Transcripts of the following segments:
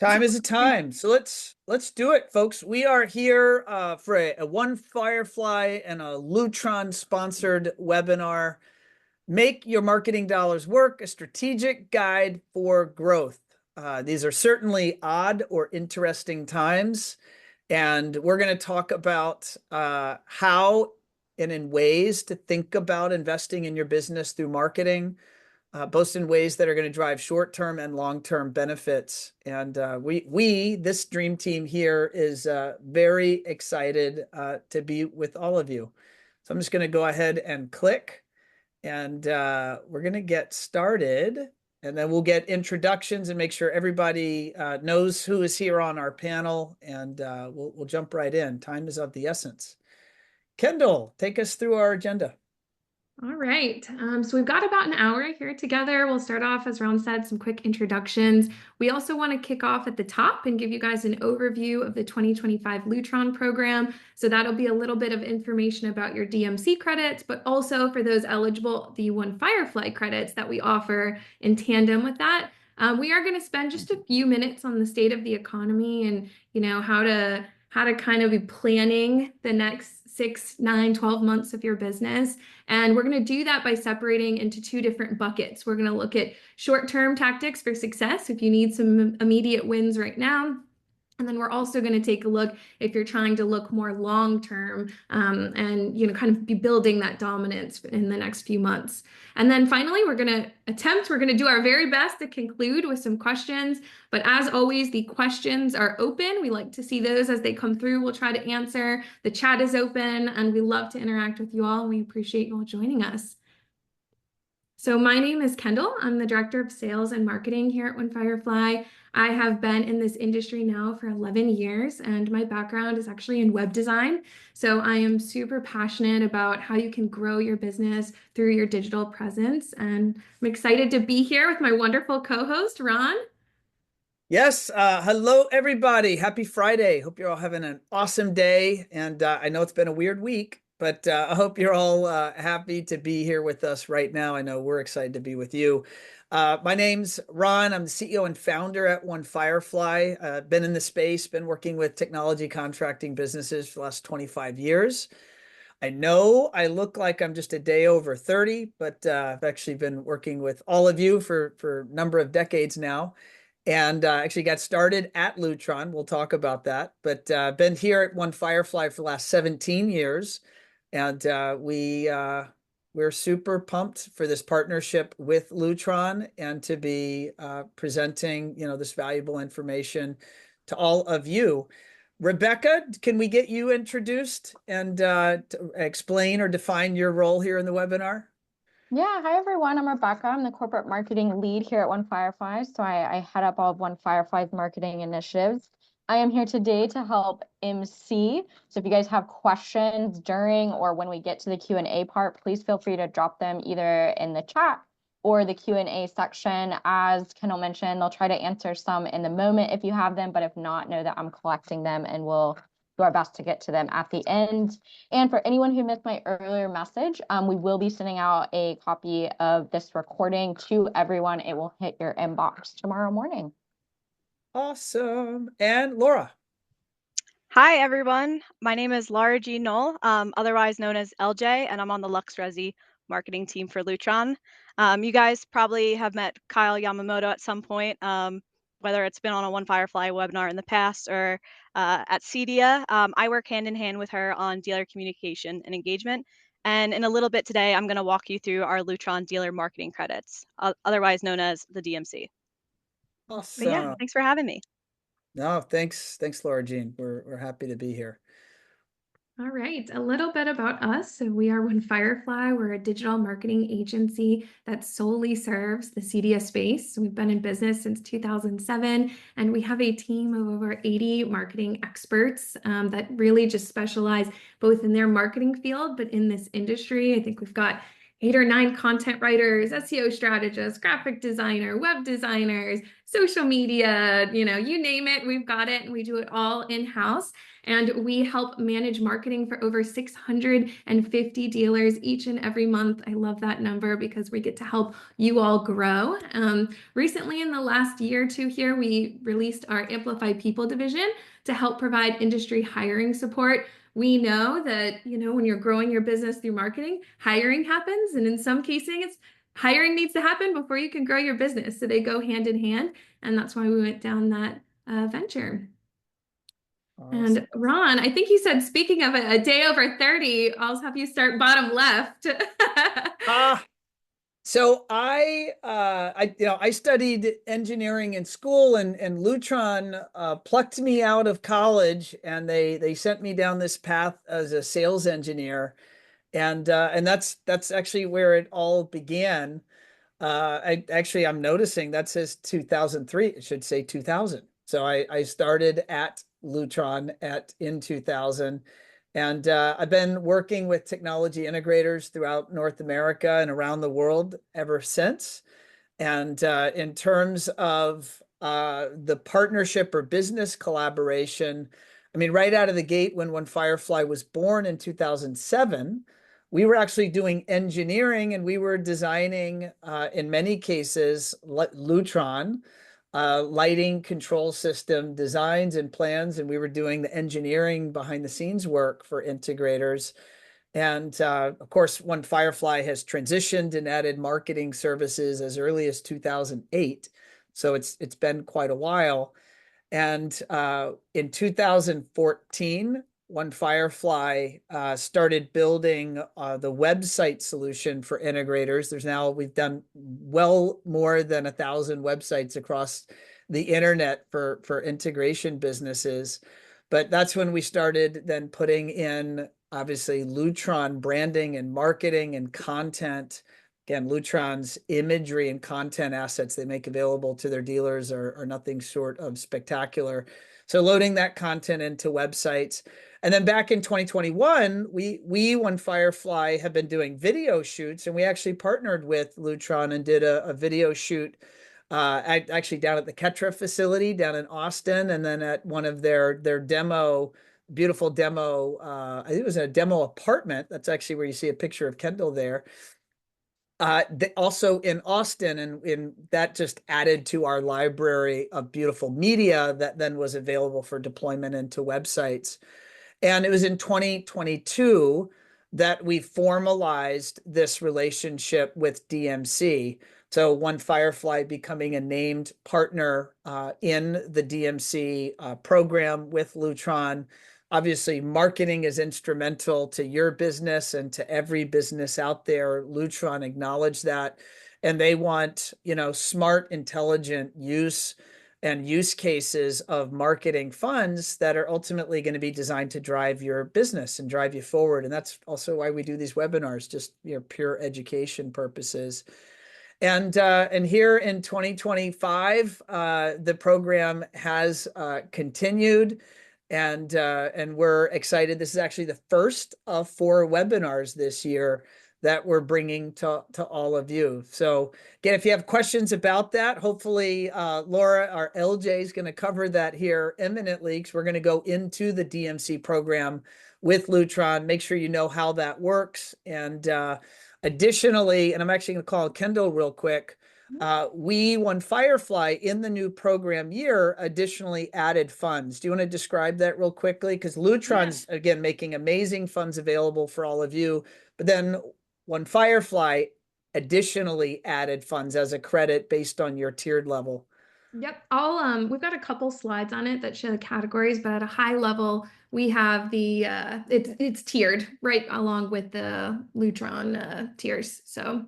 Time is a time. So let's do it, folks. We are here for a One Firefly and a Lutron sponsored webinar. Make your marketing dollars work, a strategic guide for growth. These are certainly odd or interesting times, and we're going to talk about how and in ways to think about investing in your business through marketing, both in ways that are going to drive short-term and long-term benefits. And this dream team here is very excited to be with all of you. So I'm just going to go ahead and click, and we're going to get started. And then we'll get introductions and make sure everybody knows who is here on our panel, and we'll jump right in. Time is of the essence. Kendall, take us through our agenda. All right. So we've got about an hour here together. We'll start off, as Ron said, some quick introductions. We also want to kick off at the top and give you guys an overview of the 2025 Lutron program. So that'll be a little bit of information about your DMC credits, but also for those eligible, the One Firefly credits that we offer in tandem with that. We are going to spend just a few minutes on the state of the economy and, how to kind of be planning the next 6, 9, 12 months of your business. And we're going to do that by separating into two different buckets. We're going to look at short-term tactics for success if you need some immediate wins right now. And then we're also going to take a look if you're trying to look more long-term and, kind of be building that dominance in the next few months. And then finally, we're going to do our very best to conclude with some questions. But as always, the questions are open. We like to see those as they come through. We'll try to answer. The chat is open, and we love to interact with you all. And we appreciate you all joining us. So my name is Kendall. I'm the Director of Sales and Marketing here at One Firefly. I have been in this industry now for 11 years, and my background is actually in web design. So I am super passionate about how you can grow your business through your digital presence. And I'm excited to be here with my wonderful co-host, Ron. Yes. Hello, everybody. Happy Friday. Hope you're all having an awesome day. And I know it's been a weird week, but I hope you're all happy to be here with us right now. I know we're excited to be with you. My name's Ron. I'm the CEO and founder at One Firefly. Been in the space, been working with technology contracting businesses for the last 25 years. I know I look like I'm just a day over 30, but I've actually been working with all of you for a number of decades now. And actually got started at Lutron. We'll talk about that. But been here at One Firefly for the last 17 years. And we're super pumped for this partnership with Lutron and to be presenting, this valuable information to all of you. Rebecca, can we get you introduced and to explain or define your role here in the webinar? Yeah, hi everyone. I'm Rebecca. I'm the corporate marketing lead here at One Firefly. So I head up all of One Firefly's marketing initiatives. I am here today to help MC. So if you guys have questions during or when we get to the Q&A part, please feel free to drop them either in the chat or the Q&A section. As Kendall mentioned, they'll try to answer some in the moment if you have them, but if not, know that I'm collecting them and we'll do our best to get to them at the end. And for anyone who missed my earlier message, we will be sending out a copy of this recording to everyone. It will hit your inbox tomorrow morning. Awesome. And Laura. Hi, everyone. My name is Laura G. Knoll, otherwise known as LJ, and I'm on the Lux Resi marketing team for Lutron. You guys probably have met Kyle Yamamoto at some point, whether it's been on a One Firefly webinar in the past or at CEDIA. I work hand in hand with her on dealer communication and engagement. And in a little bit today, I'm going to walk you through our Lutron dealer marketing credits, otherwise known as the DMC. Awesome. But yeah, thanks for having me. No, thanks, Laura Jean. We're happy to be here. All right, a little bit about us. So we are One Firefly. We're a digital marketing agency that solely serves the CEDIA space. So we've been in business since 2007, and we have a team of over 80 marketing experts that really just specialize both in their marketing field, but in this industry. I think we've got 8 or 9 content writers, SEO strategists, graphic designer, web designers, social media, you name it, we've got it, and we do it all in-house. And we help manage marketing for over 650 dealers each and every month. I love that number because we get to help you all grow. Recently, in the last year or two here, we released our Amplify People division to help provide industry hiring support. We know that, when you're growing your business through marketing, hiring happens. And in some cases, hiring needs to happen before you can grow your business. So they go hand in hand. And that's why we went down that venture. Awesome. And Ron, I think you said, speaking of a day over 30, I'll have you start bottom left. So I studied engineering in school, and Lutron plucked me out of college, and they sent me down this path as a sales engineer, and that's actually where it all began. I'm noticing that says 2003. It should say 2000. So I started at Lutron in 2000. And I've been working with technology integrators throughout North America and around the world ever since. And in terms of the partnership or business collaboration, I mean, right out of the gate, when One Firefly was born in 2007, we were actually doing engineering, and we were designing, in many cases, Lutron, lighting control system designs and plans, and we were doing the engineering behind the scenes work for integrators. And of course, One Firefly has transitioned and added marketing services as early as 2008. So it's been quite a while. And in 2014, One Firefly started building the website solution for integrators. We've done well more than 1,000 websites across the internet for integration businesses. But that's when we started then putting in, obviously, Lutron branding and marketing and content. Again, Lutron's imagery and content assets they make available to their dealers are nothing short of spectacular. So loading that content into websites. And then back in 2021, we One Firefly, have been doing video shoots, and we actually partnered with Lutron and did a video shoot actually down at the Ketra facility down in Austin, and then at one of their beautiful demo, I think it was a demo apartment. That's actually where you see a picture of Kendall there. Also in Austin, and that just added to our library of beautiful media that then was available for deployment into websites. And it was in 2022 that we formalized this relationship with DMC. So One Firefly becoming a named partner in the DMC program with Lutron. Obviously, marketing is instrumental to your business and to every business out there. Lutron acknowledged that, and they want, smart, intelligent use and use cases of marketing funds that are ultimately going to be designed to drive your business and drive you forward. And that's also why we do these webinars, just pure education purposes. And here in 2025, the program has continued. And we're excited. This is actually the first of 4 webinars this year that we're bringing to all of you. So again, if you have questions about that, hopefully Laura, our LJ, is going to cover that here imminently, because we're going to go into the DMC program with Lutron, make sure you know how that works. And additionally, and I'm actually going to call Kendall real quick, we, One Firefly, in the new program year, additionally added funds. Do you want to describe that real quickly? Because Lutron's, again, making amazing funds available for all of you, but then One Firefly additionally added funds as a credit based on your tiered level. Yep. We've got a couple slides on it that show the categories, but at a high level, we have the it's tiered right along with the Lutron tiers. So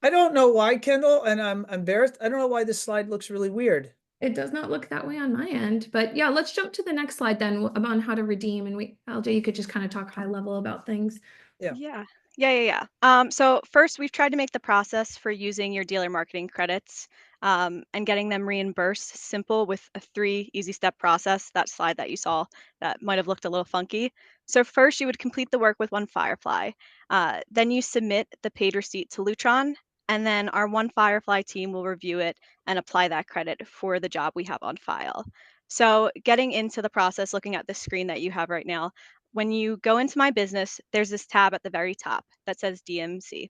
I don't know why, Kendall, and I'm embarrassed. I don't know why this slide looks really weird. it does not look that way on my end, but yeah, let's jump to the next slide then on how to redeem. And LJ, you could just kind of talk high level about things. Yeah. So first, we've tried to make the process for using your dealer marketing credits and getting them reimbursed simple with a 3 easy step process. That slide that you saw that might have looked a little funky. So first, you would complete the work with One Firefly. Then you submit the paid receipt to Lutron, and then our One Firefly team will review it and apply that credit for the job we have on file. So getting into the process, looking at the screen that you have right now, when you go into My Business, there's this tab at the very top that says DMC.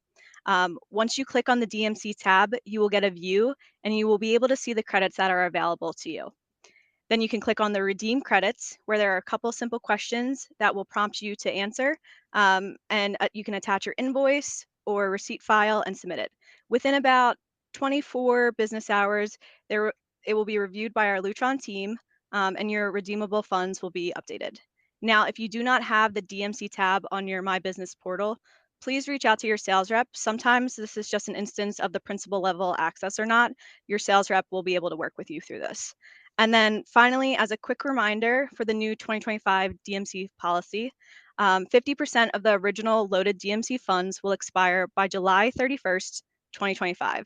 Once you click on the DMC tab, you will get a view and you will be able to see the credits that are available to you. Then you can click on the redeem credits, where there are a couple simple questions that will prompt you to answer. And you can attach your invoice or receipt file and submit it. Within about 24 business hours, it will be reviewed by our Lutron team, and your redeemable funds will be updated. Now, if you do not have the DMC tab on your My Business portal, please reach out to your sales rep. Sometimes this is just an instance of the principal level access or not. Your sales rep will be able to work with you through this. And then finally, as a quick reminder for the new 2025 DMC policy, 50% of the original loaded DMC funds will expire by July 31st, 2025.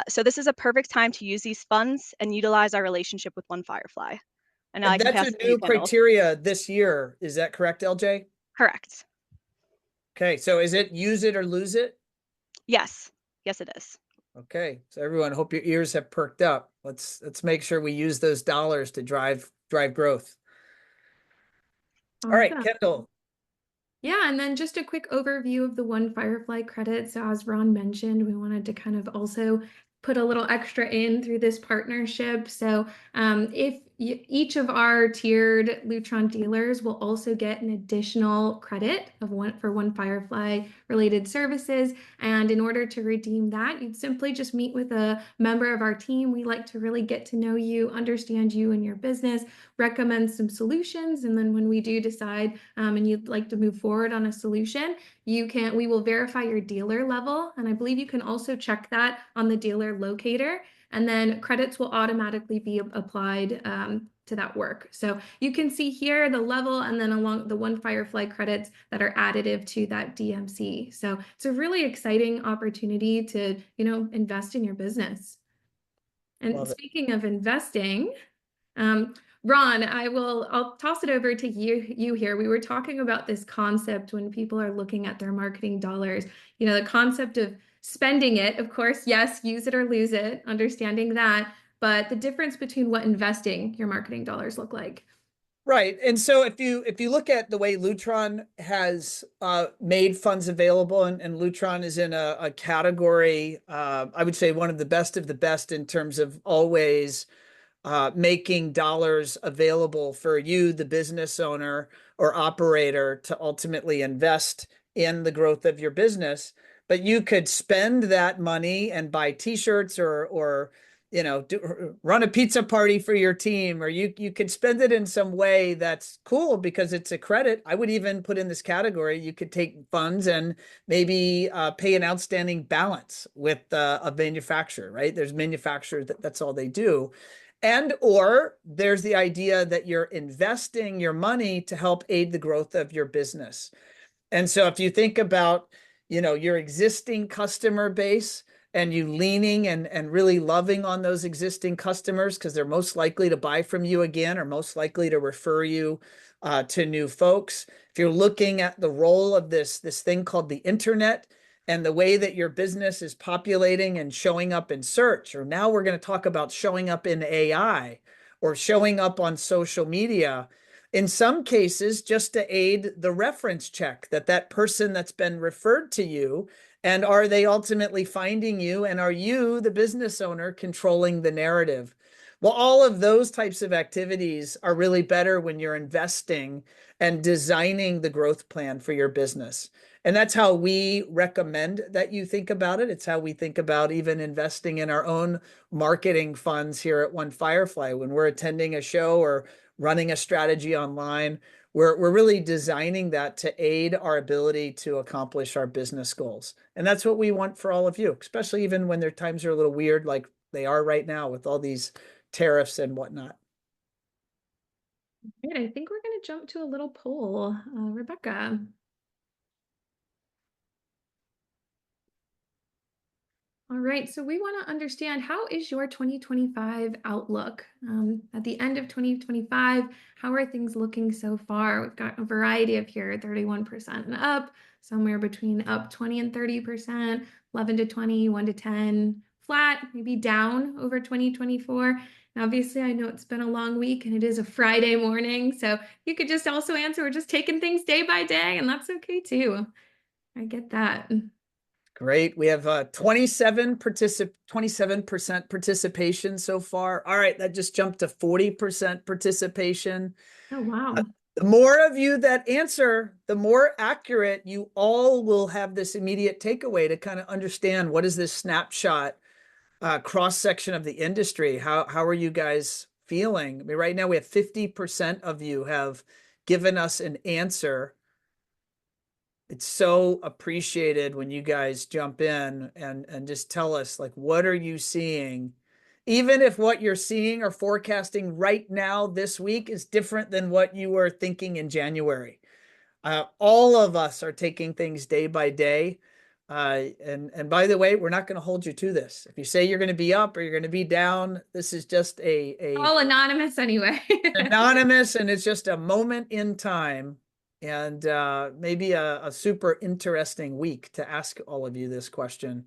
So this is a perfect time to use these funds and utilize our relationship with One Firefly. And now I And can that's pass a it to you, new Kendall. criteria this year. Is that correct, LJ? Correct. Okay, so is it use it or lose it? Yes. Yes, it is. Okay, so everyone, hope your ears have perked up. Let's make sure we use those dollars to drive growth. All right, Awesome. Kendall. Yeah, and then just a quick overview of the One Firefly credit. So as Ron mentioned, we wanted to kind of also put a little extra in through this partnership. So if each of our tiered Lutron dealers will also get an additional credit of for One Firefly related services. And in order to redeem that, you'd simply just meet with a member of our team. We like to really get to know you, understand you and your business, recommend some solutions. And then when we do decide and you'd like to move forward on a solution, we will verify your dealer level. And I believe you can also check that on the dealer locator. And then credits will automatically be applied to that work. So you can see here the level and then along the One Firefly credits that are additive to that DMC. So it's a really exciting opportunity to, invest in your business. And speaking of investing, Ron, I'll toss it over to you here. We were talking about this concept when people are looking at their marketing dollars, the concept of spending it, of course, yes, use it or lose it, understanding that, but the difference between what investing your marketing dollars look like. Right. And so if you look at the way Lutron has made funds available, and Lutron is in a category, I would say one of the best in terms of always making dollars available for you, the business owner or operator, to ultimately invest in the growth of your business. But you could spend that money and buy t-shirts or run a pizza party for your team, or you could spend it in some way that's cool because it's a credit. I would even put in this category, you could take funds and maybe pay an outstanding balance with a manufacturer, right? There's manufacturers that's all they do. And or there's the idea that you're investing your money to help aid the growth of your business. And so if you think about, your existing customer base and you leaning and really loving on those existing customers because they're most likely to buy from you again or most likely to refer you to new folks. If you're looking at the role of this thing called the internet and the way that your business is populating and showing up in search, or now we're going to talk about showing up in AI or showing up on social media, in some cases, just to aid the reference check that person that's been referred to you, and are they ultimately finding you, and are you, the business owner, controlling the narrative? Well, all of those types of activities are really better when you're investing and designing the growth plan for your business. And that's how we recommend that you think about it. It's how we think about even investing in our own marketing funds here at One Firefly. When we're attending a show or running a strategy online, we're really designing that to aid our ability to accomplish our business goals. And that's what we want for all of you, especially even when their times are a little weird like they are right now with all these tariffs and whatnot. Great. I think we're going to jump to a little poll. Rebecca. All right, so we want to understand, how is your 2025 outlook? At the end of 2025, how are things looking so far? We've got a variety of here, 31% and up, somewhere between up 20 and 30%, 11 to 20, 1 to 10, flat, maybe down over 2024. And obviously, I know it's been a long week and it is a Friday morning. So you could just also answer, we're just taking things day by day, and that's okay too. I get that. Great. We have 27% participation so far. All right, that just jumped to 40% participation. Oh, wow. The more of you that answer, the more accurate you all will have this immediate takeaway to kind of understand what is this snapshot cross section of the industry. How are you guys feeling? I mean, right now we have 50% of you have given us an answer. It's so appreciated when you guys jump in and just tell us, like, what are you seeing? Even if what you're seeing or forecasting right now this week is different than what you were thinking in January. All of us are taking things day by day. And by the way, we're not going to hold you to this. If you say you're going to be up or you're going to be down, this is just All anonymous anyway. anonymous, and it's just a moment in time, and maybe a super interesting week to ask all of you this question.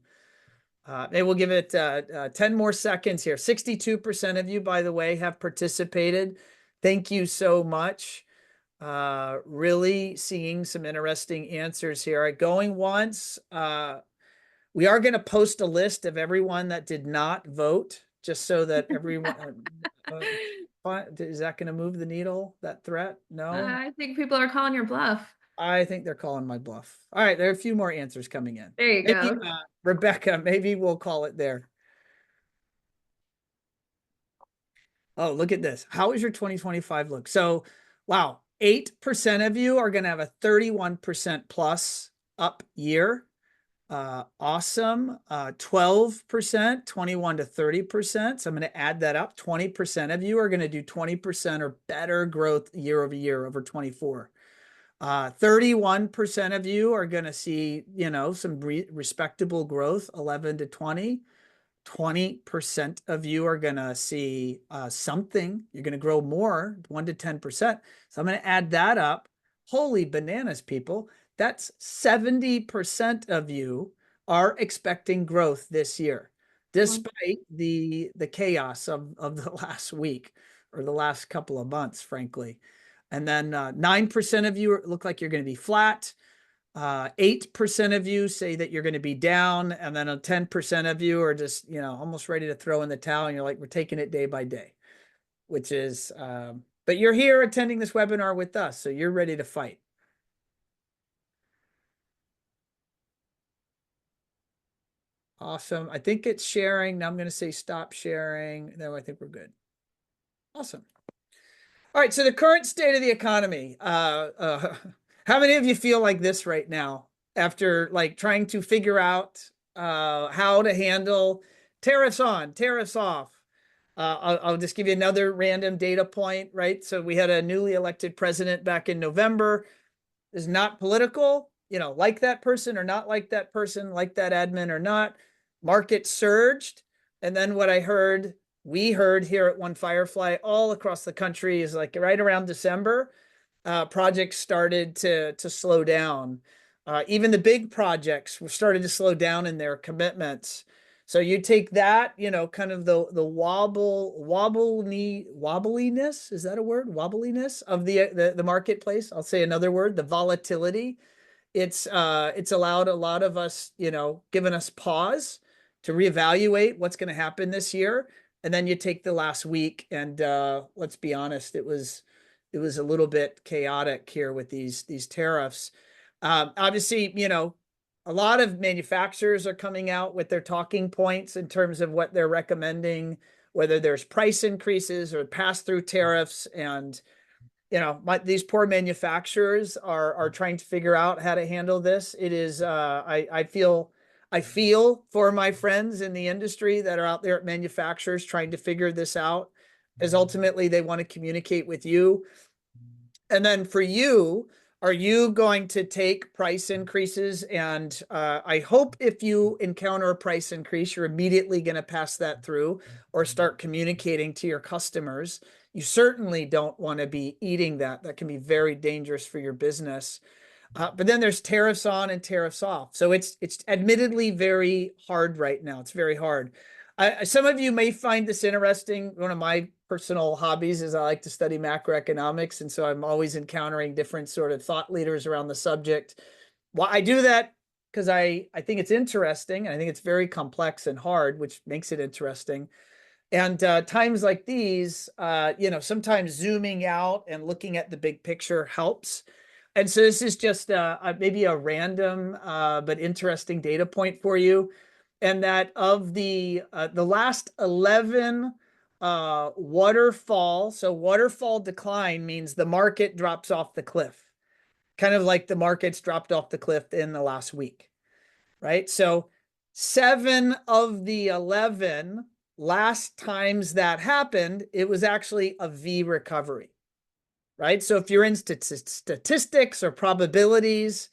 Maybe we'll give it 10 more seconds here. 62% of you, by the way, have participated. Thank you so much. Really seeing some interesting answers here. All right, going once. We are going to post a list of everyone that did not vote, just so that everyone. Is that going to move the needle, that threat? No? I think people are calling your bluff. I think they're calling my bluff. All right, there are a few more answers coming in. There you Maybe, go. Rebecca, maybe we'll call it there. Oh, look at this. How is your 2025 look? So, wow, 8% of you are going to have a 31% plus up year. Awesome. 12%, 21 to 30%. So I'm going to add that up. 20% of you are going to do 20% or better growth year over 24. 31% of you are going to see, some respectable growth, 11 to 20. 20% of you are going to see something. You're going to grow more, 1 to 10%. So I'm going to add that up. Holy bananas, people. That's 70% of you are expecting growth this year, despite the chaos of the last week or the last couple of months, frankly. And then 9% of you look like you're going to be flat. 8% of you say that you're going to be down. And then 10% of you are just, almost ready to throw in the towel. And you're like, we're taking it day by day, which is, but you're here attending this webinar with us. So you're ready to fight. Awesome. I think it's sharing. Now I'm going to say stop sharing. No, I think we're good. Awesome. All right. So the current state of the economy. How many of you feel like this right now after like trying to figure out how to handle tariffs on, tariffs off? I'll just give you another random data point, right? So we had a newly elected president back in November. Is not political, like that person or not like that person, like that admin or not. Market surged. And then what we heard here at One Firefly all across the country is like right around December, projects started to slow down. Even the big projects were started to slow down in their commitments. So you take that, kind of the wobbliness, is that a word? Wobbliness of the marketplace. I'll say another word, the volatility. It's allowed a lot of us, given us pause to reevaluate what's going to happen this year. And then you take the last week and let's be honest, it was a little bit chaotic here with these tariffs. Obviously, a lot of manufacturers are coming out with their talking points in terms of what they're recommending, whether there's price increases or pass-through tariffs. And, these poor manufacturers are trying to figure out how to handle this. It is, I feel for my friends in the industry that are out there at manufacturers trying to figure this out, as ultimately they want to communicate with you. And then for you, are you going to take price increases? And I hope if you encounter a price increase, you're immediately going to pass that through or start communicating to your customers. You certainly don't want to be eating that. That can be very dangerous for your business. But then there's tariffs on and tariffs off. So it's admittedly very hard right now. It's very hard. Some of you may find this interesting. One of my personal hobbies is I like to study macroeconomics. And so I'm always encountering different sort of thought leaders around the subject. Well, I do that because I think it's interesting, and I think it's very complex and hard, which makes it interesting. And times like these, sometimes zooming out and looking at the big picture helps. And so this is just maybe a random but interesting data point for you. And that of the last 11 waterfall, so waterfall decline means the market drops off the cliff, kind of like the markets dropped off the cliff in the last week, right? So 7 of the 11 last times that happened, it was actually a V recovery, right? So if you're in statistics or probabilities,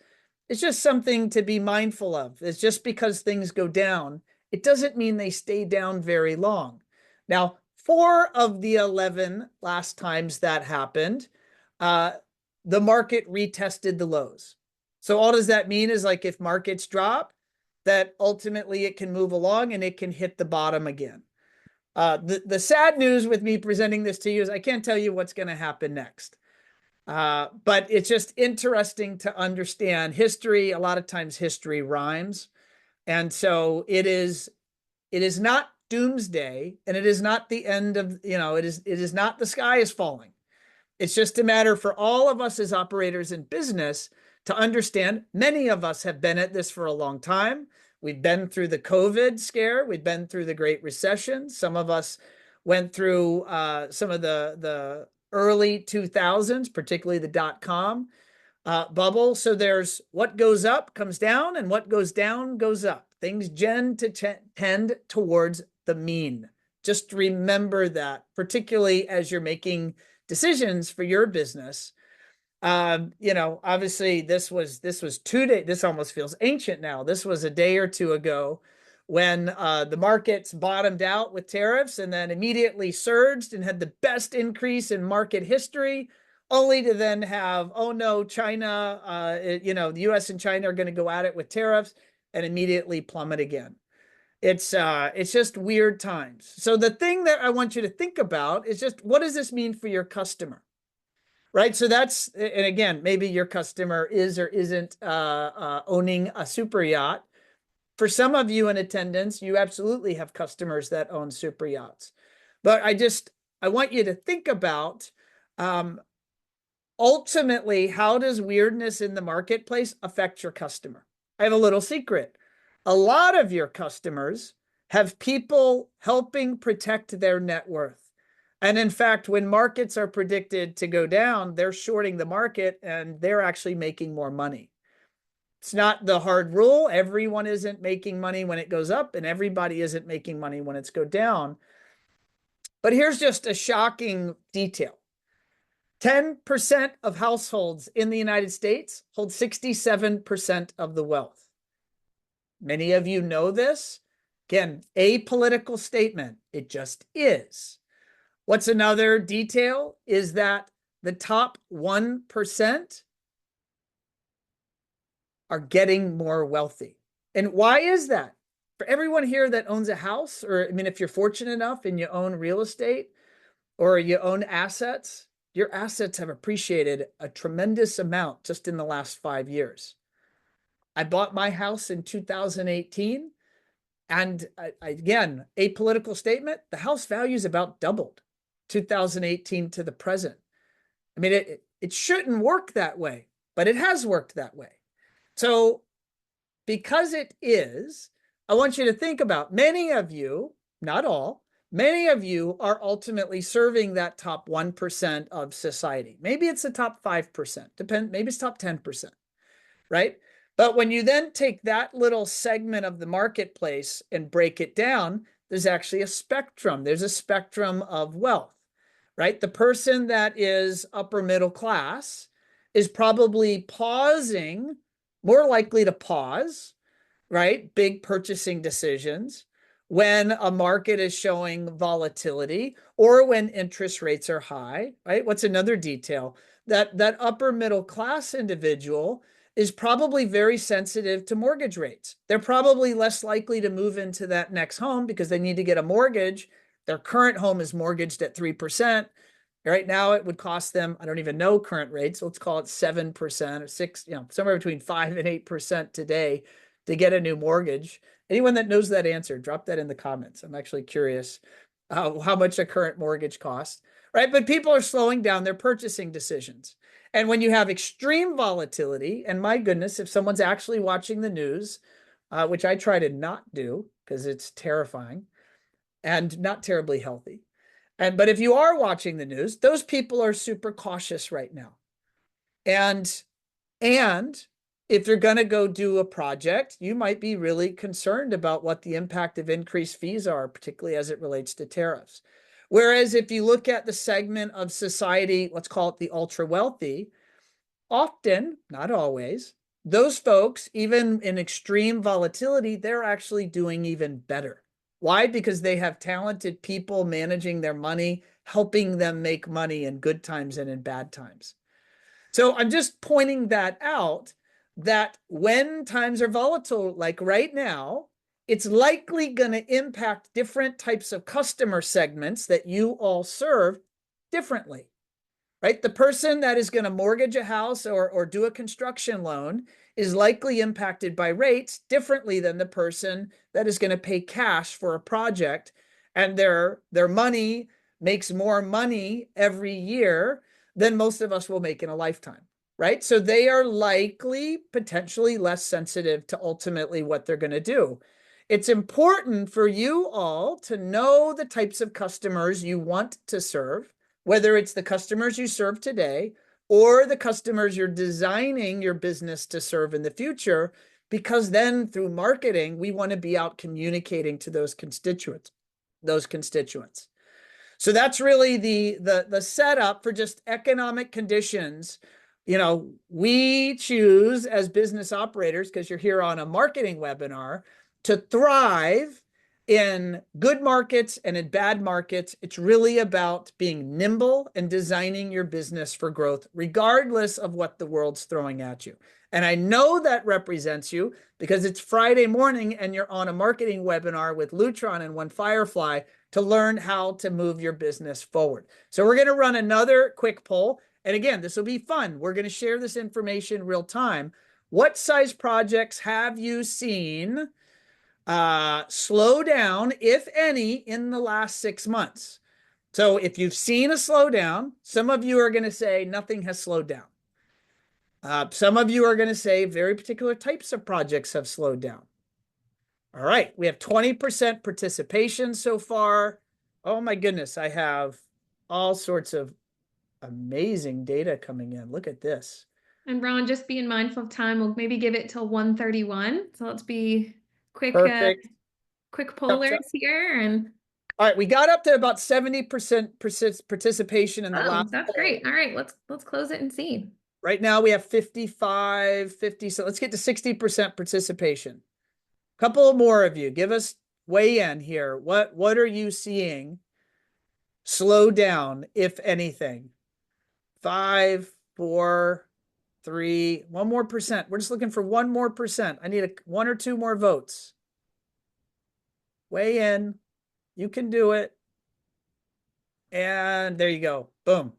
it's just something to be mindful of. It's just because things go down, it doesn't mean they stay down very long. Now, 4 of the 11 last times that happened, the market retested the lows. So all does that mean is like if markets drop, that ultimately it can move along and it can hit the bottom again. The sad news with me presenting this to you is I can't tell you what's going to happen next. But it's just interesting to understand history. A lot of times history rhymes. And so it is not doomsday, and it is not the end of, it is not the sky is falling. It's just a matter for all of us as operators in business to understand. Many of us have been at this for a long time. We've been through the COVID scare. We've been through the Great Recession. Some of us went through some of the early 2000s, particularly the dot-com bubble. So there's what goes up comes down, and what goes down goes up. Things tend towards the mean. Just remember that, particularly as you're making decisions for your business. Obviously this was 2 days. This almost feels ancient now. This was a day or two ago when the markets bottomed out with tariffs and then immediately surged and had the best increase in market history, only to then have, oh no, China, the US and China are going to go at it with tariffs and immediately plummet again. It's just weird times. So the thing that I want you to think about is just, what does this mean for your customer? Right. So that's, and again, maybe your customer is or isn't owning a super yacht. For some of you in attendance, you absolutely have customers that own super yachts. But I want you to think about ultimately, how does weirdness in the marketplace affect your customer? I have a little secret. A lot of your customers have people helping protect their net worth. And in fact, when markets are predicted to go down, they're shorting the market and they're actually making more money. It's not the hard rule. Everyone isn't making money when it goes up, and everybody isn't making money when it's go down. But here's just a shocking detail. 10% of households in the United States hold 67% of the wealth. Many of you know this. Again, apolitical statement. It just is. What's another detail is that the top 1% are getting more wealthy. And why is that? For everyone here that owns a house, or I mean, if you're fortunate enough and you own real estate or you own assets, your assets have appreciated a tremendous amount just in the last 5 years. I bought my house in 2018. And again, apolitical statement, the house value's about doubled 2018 to the present. I mean, it shouldn't work that way, but it has worked that way. So because it is, I want you to think about many of you, not all, many of you are ultimately serving that top 1% of society. Maybe it's the top 5%, maybe it's top 10%, right? But when you then take that little segment of the marketplace and break it down, there's actually a spectrum. There's a spectrum of wealth, right? The person that is upper middle class is probably pausing, more likely to pause, right? Big purchasing decisions when a market is showing volatility or when interest rates are high, right? What's another detail? That upper middle class individual is probably very sensitive to mortgage rates. They're probably less likely to move into that next home because they need to get a mortgage. Their current home is mortgaged at 3%. Right now, it would cost them, I don't even know current rates, let's call it 7% or 6, somewhere between 5 and 8% today to get a new mortgage. Anyone that knows that answer, drop that in the comments. I'm actually curious how much a current mortgage costs, right? But people are slowing down their purchasing decisions. And when you have extreme volatility, and my goodness, if someone's actually watching the news, which I try to not do because it's terrifying and not terribly healthy. But if you are watching the news, those people are super cautious right now. And if you're going to go do a project, you might be really concerned about what the impact of increased fees are, particularly as it relates to tariffs. Whereas if you look at the segment of society, let's call it the ultra wealthy, often, not always, those folks, even in extreme volatility, they're actually doing even better. Why? Because they have talented people managing their money, helping them make money in good times and in bad times. So I'm just pointing that out, that when times are volatile, like right now, it's likely going to impact different types of customer segments that you all serve differently, right? The person that is going to mortgage a house or do a construction loan is likely impacted by rates differently than the person that is going to pay cash for a project, and their money makes more money every year than most of us will make in a lifetime, right? So they are likely potentially less sensitive to ultimately what they're going to do. It's important for you all to know the types of customers you want to serve, whether it's the customers you serve today or the customers you're designing your business to serve in the future, because then through marketing, we want to be out communicating to those constituents. So that's really the setup for just economic conditions. We choose as business operators, because you're here on a marketing webinar, to thrive in good markets and in bad markets. It's really about being nimble and designing your business for growth, regardless of what the world's throwing at you. And I know that represents you because it's Friday morning and you're on a marketing webinar with Lutron and One Firefly to learn how to move your business forward. So we're going to run another quick poll. And again, this will be fun. We're going to share this information real time. What size projects have you seen slow down, if any, in the last 6 months? So if you've seen a slowdown, some of you are going to say nothing has slowed down. Some of you are going to say very particular types of projects have slowed down. All right, we have 20% participation so far. Oh my goodness, I have all sorts of amazing data coming in. Look at this. And Ron, just being mindful of time, we'll maybe give it till 1:31. So let's be quick, Perfect. quick pollers here. And all right, we got up to about 70% participation in the last that's poll. great. All right, let's close it and see. Right now we have 55, 50. So let's get to 60% participation. A couple more of you, give us weigh in here. What are you seeing slow down, if anything? 5, 4, 3, 1 more percent. We're just looking for 1 more percent. I need 1 or 2 more votes. Weigh in. You can do it. And there you go. Boom.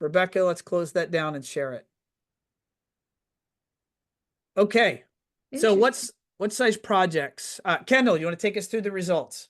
Rebecca, let's close that down and share it. Okay. So what size projects? Kendall, you want to take us through the results?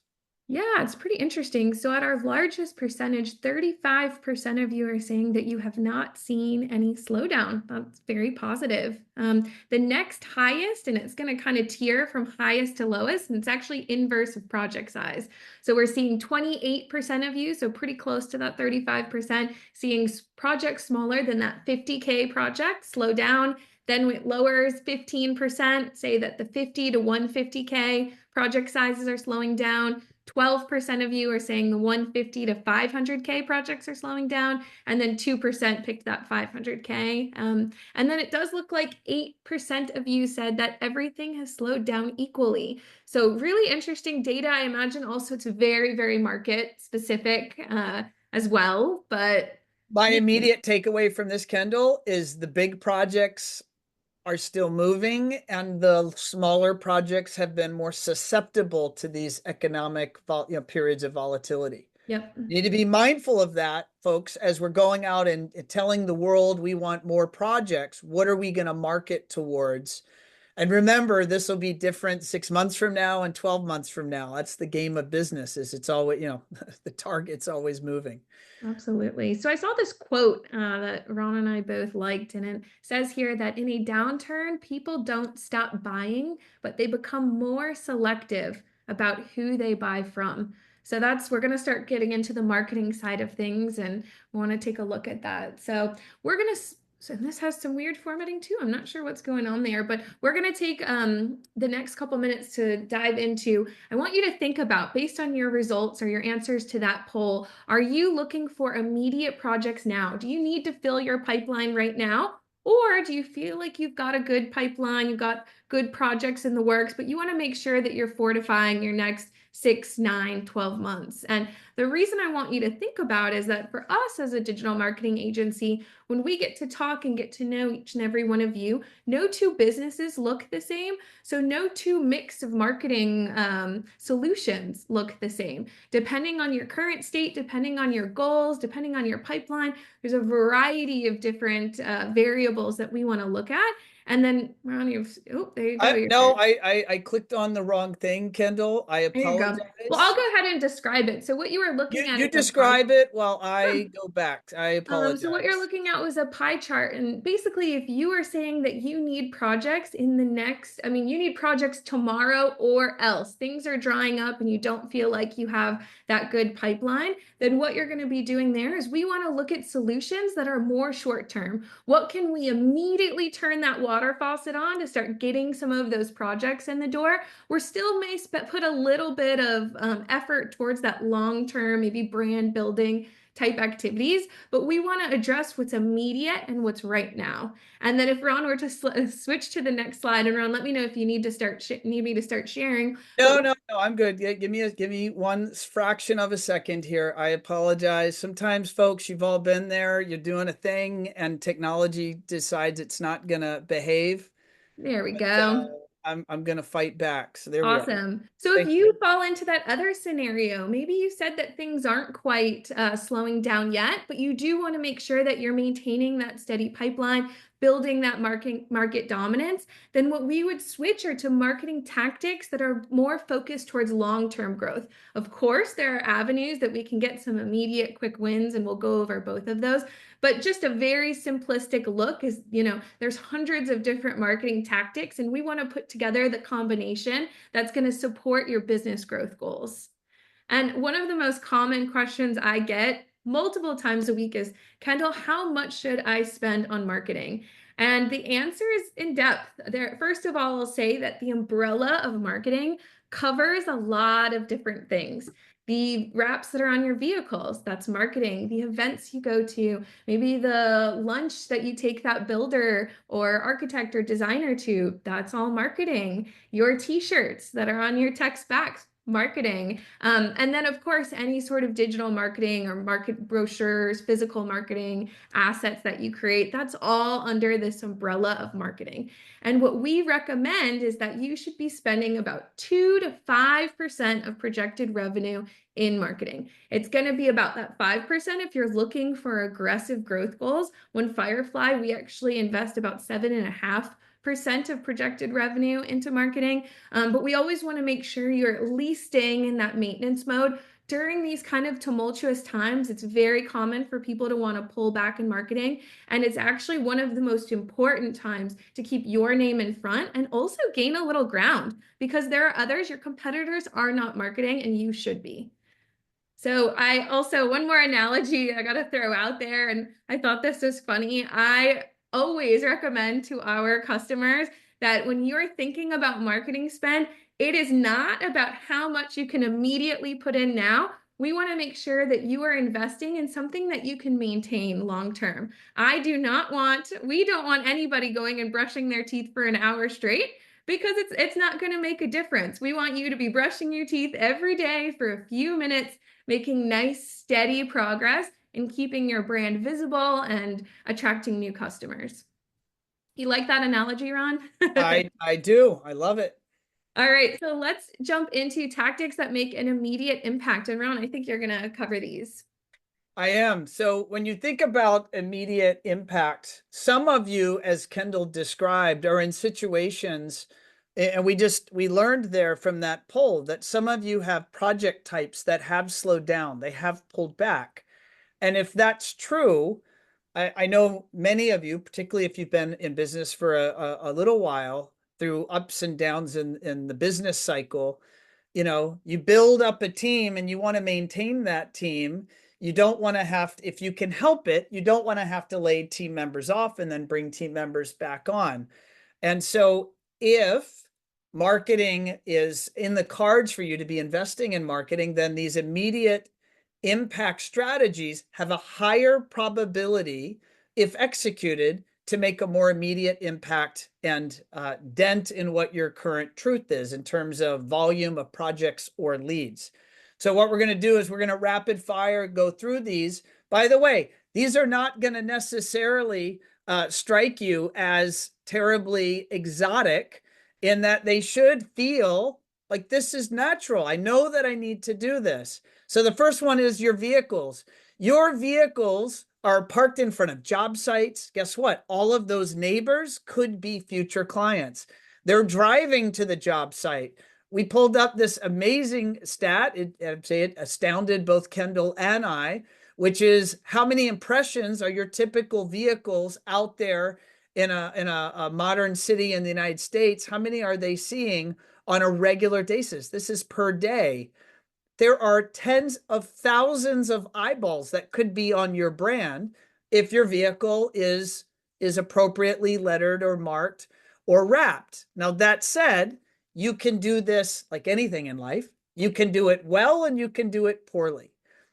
Yeah, it's pretty interesting. So at our largest percentage, 35% of you are saying that you have not seen any slowdown. That's very positive. The next highest, and it's going to kind of tier from highest to lowest, and it's actually inverse of project size. So we're seeing 28% of you, so pretty close to that 35%, seeing projects smaller than that 50K project slow down. Then it lowers 15%, say that the 50 to 150K project sizes are slowing down. 12% of you are saying the 150 to 500K projects are slowing down, and then 2% picked that 500K. And then it does look like 8% of you said that everything has slowed down equally. So really interesting data. I imagine also it's very, very market specific as well. But my immediate takeaway from this, Kendall, is the big projects are still moving, and the smaller projects have been more susceptible to these economic periods of volatility. Yep. You need to be mindful of that, folks, as we're going out and telling the world we want more projects. What are we going to market towards? And remember, this will be different 6 months from now and 12 months from now. That's the game of business, is it's always, the target's always moving. Absolutely. So I saw this quote that Ron and I both liked, and it says here that in a downturn, people don't stop buying, but they become more selective about who they buy from. So we're going to start getting into the marketing side of things, and we want to take a look at that. So we're going to so this has some weird formatting too. I'm not sure what's going on there, but we're going to take the next couple minutes to dive into. I want you to think about, based on your results or your answers to that poll, are you looking for immediate projects now? Do you need to fill your pipeline right now? Or do you feel like you've got a good pipeline, you've got good projects in the works, but you want to make sure that you're fortifying your next 6, 9, 12 months? And the reason I want you to think about is that for us as a digital marketing agency, when we get to talk and get to know each and every one of you, no two businesses look the same. So no two mix of marketing solutions look the same. Depending on your current state, depending on your goals, depending on your pipeline, there's a variety of different variables that we want to look at. And then, Ron, there you go. No, I clicked on the wrong thing, Kendall. I There you go. apologize. Well, I'll go ahead and describe it. So what you were looking at You is describe it while I go back. I apologize. So what you're looking at was a pie chart. And basically, if you are saying that you need projects in the next, you need projects tomorrow or else, things are drying up and you don't feel like you have that good pipeline, then what you're going to be doing there is we want to look at solutions that are more short term. What can we immediately turn that water faucet on to start getting some of those projects in the door? We're still may put a little bit of effort towards that long term, maybe brand building type activities, but we want to address what's immediate and what's right now. And then if Ron were to switch to the next slide, and Ron, let me know if you need me to start sharing. No, I'm good. Give me one fraction of a second here. I apologize. Sometimes, folks, you've all been there. You're doing a thing, and technology decides it's not gonna behave. There we go. I'm gonna fight back. So there we are. Awesome. So if you fall into that other scenario, maybe you said that things aren't quite slowing down yet, but you do want to make sure that you're maintaining that steady pipeline, building that market dominance, then what we would switch are to marketing tactics that are more focused towards long-term growth. Of course, there are avenues that we can get some immediate quick wins, and we'll go over both of those. But just a very simplistic look is, there's hundreds of different marketing tactics, and we want to put together the combination that's going to support your business growth goals. And one of the most common questions I get multiple times a week is, Kendall, how much should I spend on marketing? And the answer is in depth. First of all, I'll say that the umbrella of marketing covers a lot of different things. The wraps that are on your vehicles, that's marketing. The events you go to, maybe the lunch that you take that builder or architect or designer to, that's all marketing. Your t-shirts that are on your text backs, marketing. And then of course, any sort of digital marketing or market brochures, physical marketing assets that you create, that's all under this umbrella of marketing. And what we recommend is that you should be spending about 2 to 5% of projected revenue in marketing. It's going to be about that 5% if you're looking for aggressive growth goals. One Firefly, we actually invest about 7.5% of projected revenue into marketing. But we always want to make sure you're at least staying in that maintenance mode. During these kind of tumultuous times, it's very common for people to want to pull back in marketing. And it's actually one of the most important times to keep your name in front and also gain a little ground, because there are others, your competitors are not marketing, and you should be. So I also, one more analogy I got to throw out there, and I thought this was funny. I always recommend to our customers that when you're thinking about marketing spend, it is not about how much you can immediately put in now. We want to make sure that you are investing in something that you can maintain long term. We don't want anybody going and brushing their teeth for an hour straight, because it's not going to make a difference. We want you to be brushing your teeth every day for a few minutes, making nice, steady progress and keeping your brand visible and attracting new customers. You like that analogy, Ron? I do. I love it. All right, so let's jump into tactics that make an immediate impact. And Ron, I think you're going to cover these. I am. So when you think about immediate impact, some of you, as Kendall described, are in situations, and we learned there from that poll that some of you have project types that have slowed down, they have pulled back. And if that's true, I know many of you, particularly if you've been in business for a little while, through ups and downs in the business cycle, you build up a team and you want to maintain that team. You don't want to have, if you can help it, you don't want to have to lay team members off and then bring team members back on. And so if marketing is in the cards for you to be investing in marketing, then these immediate impact strategies have a higher probability, if executed, to make a more immediate impact and dent in what your current truth is in terms of volume of projects or leads. So what we're going to do is we're going to rapid fire go through these. By the way, these are not going to necessarily strike you as terribly exotic, in that they should feel like this is natural. I know that I need to do this. So the first one is your vehicles. Your vehicles are parked in front of job sites. Guess what? All of those neighbors could be future clients. They're driving to the job site. We pulled up this amazing stat. I'd say it astounded both Kendall and I, which is how many impressions are your typical vehicles out there in a modern city in the United States? How many are they seeing on a regular basis? This is per day. There are tens of thousands of eyeballs that could be on your brand if your vehicle is appropriately lettered or marked or wrapped. Now, that said, you can do this like anything in life. You can do it well and you can do it poorly.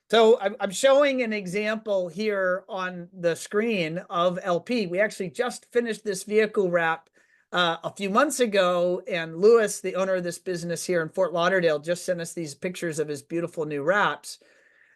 So I'm showing an example here on the screen of LP. We actually just finished this vehicle wrap a few months ago, and Lewis, the owner of this business here in Fort Lauderdale, just sent us these pictures of his beautiful new wraps.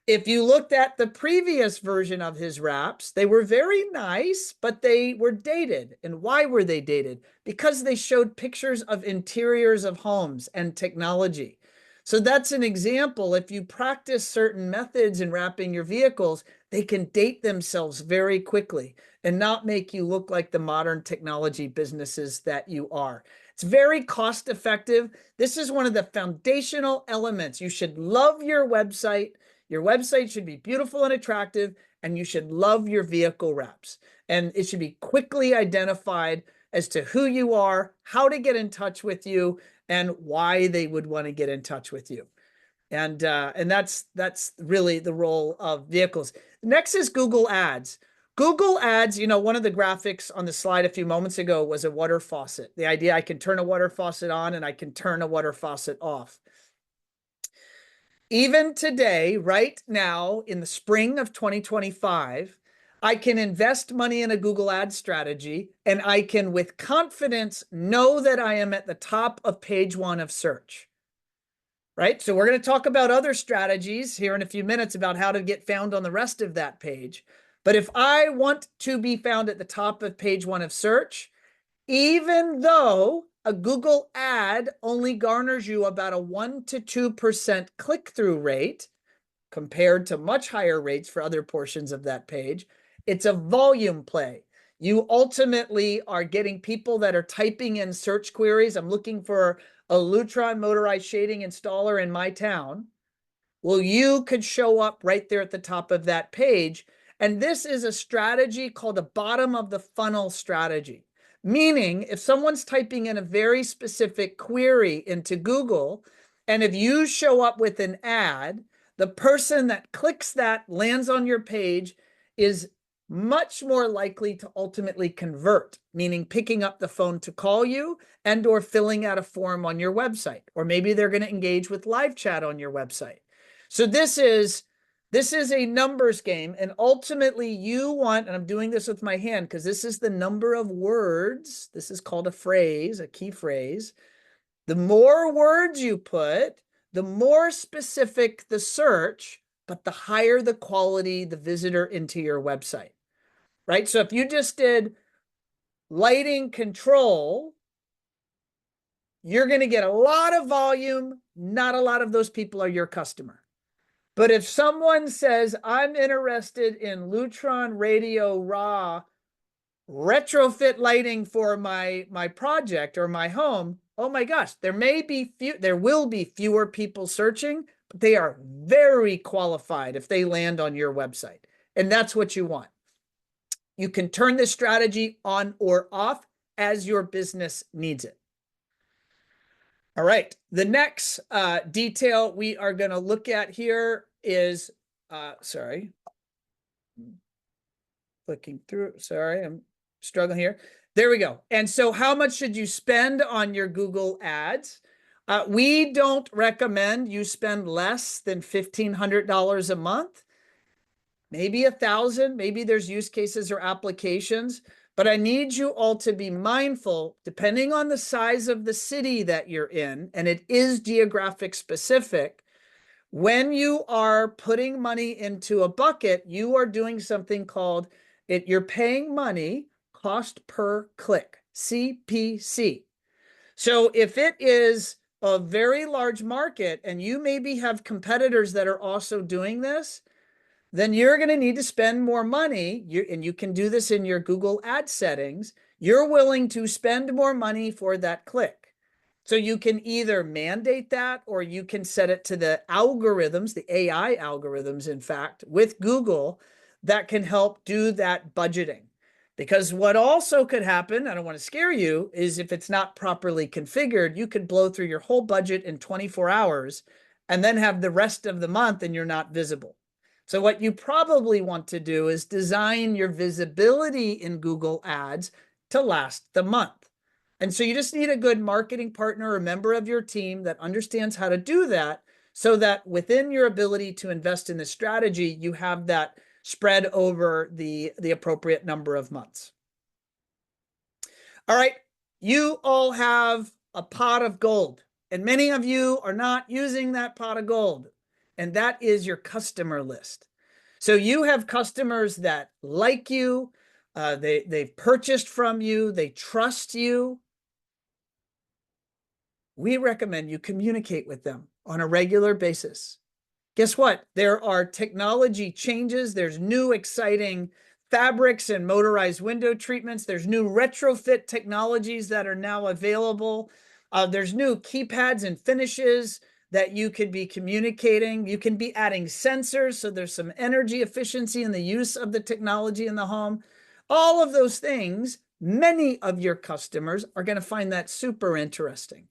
If you looked at the previous version of his wraps, they were very nice, but they were dated. And why were they dated? Because they showed pictures of interiors of homes and technology. So that's an example. If you practice certain methods in wrapping your vehicles, they can date themselves very quickly and not make you look like the modern technology businesses that you are. It's very cost effective. This is one of the foundational elements. You should love your website. Your website should be beautiful and attractive, and you should love your vehicle wraps. And it should be quickly identified as to who you are, how to get in touch with you, and why they would want to get in touch with you. And that's really the role of vehicles. Next is Google Ads. Google Ads, one of the graphics on the slide a few moments ago was a water faucet. The idea I can turn a water faucet on and I can turn a water faucet off. Even today, right now, in the spring of 2025, I can invest money in a Google Ads strategy, and I can, with confidence, know that I am at the top of page 1 of search. Right? So we're going to talk about other strategies here in a few minutes about how to get found on the rest of that page. But if I want to be found at the top of page 1 of search, even though a Google ad only garners you about a 1 to 2% click-through rate compared to much higher rates for other portions of that page, it's a volume play. You ultimately are getting people that are typing in search queries. I'm looking for a Lutron motorized shading installer in my town. Well, you could show up right there at the top of that page. And this is a strategy called a bottom of the funnel strategy. Meaning, if someone's typing in a very specific query into Google, and if you show up with an ad, the person that clicks that lands on your page is much more likely to ultimately convert, meaning picking up the phone to call you and or filling out a form on your website, or maybe they're going to engage with live chat on your website. So this is a numbers game, and ultimately you want, and I'm doing this with my hand because this is the number of words. This is called a phrase, a key phrase. The more words you put, the more specific the search, but the higher the quality the visitor into your website, right? So if you just did lighting control, you're going to get a lot of volume. Not a lot of those people are your customer. But if someone says, I'm interested in Lutron Radio Raw retrofit lighting for my project or my home, oh my gosh, there will be fewer people searching, but they are very qualified if they land on your website. And that's what you want. You can turn this strategy on or off as your business needs it. All right, the next detail we are going to look at here is, clicking through, sorry, I'm struggling here. There we go. And so how much should you spend on your Google ads? We don't recommend you spend less than $1,500 a month. Maybe $1,000, maybe there's use cases or applications, but I need you all to be mindful, depending on the size of the city that you're in, and it is geographic specific, when you are putting money into a bucket, you are doing something called you're paying money cost per click, CPC. So if it is a very large market and you maybe have competitors that are also doing this, then you're going to need to spend more money. And you can do this in your Google ad settings. You're willing to spend more money for that click. So you can either mandate that or you can set it to the algorithms, the AI algorithms, in fact, with Google that can help do that budgeting. Because what also could happen, I don't want to scare you, is if it's not properly configured, you could blow through your whole budget in 24 hours and then have the rest of the month and you're not visible. So what you probably want to do is design your visibility in Google Ads to last the month. And so you just need a good marketing partner, a member of your team that understands how to do that so that within your ability to invest in this strategy, you have that spread over the appropriate number of months. All right, you all have a pot of gold, and many of you are not using that pot of gold, and that is your customer list. So you have customers that like you, they've purchased from you, they trust you. We recommend you communicate with them on a regular basis. Guess what? There are technology changes. There's new exciting fabrics and motorized window treatments. There's new retrofit technologies that are now available. There's new keypads and finishes that you could be communicating. You can be adding sensors, so there's some energy efficiency in the use of the technology in the home. All of those things, many of your customers are going to find that super interesting.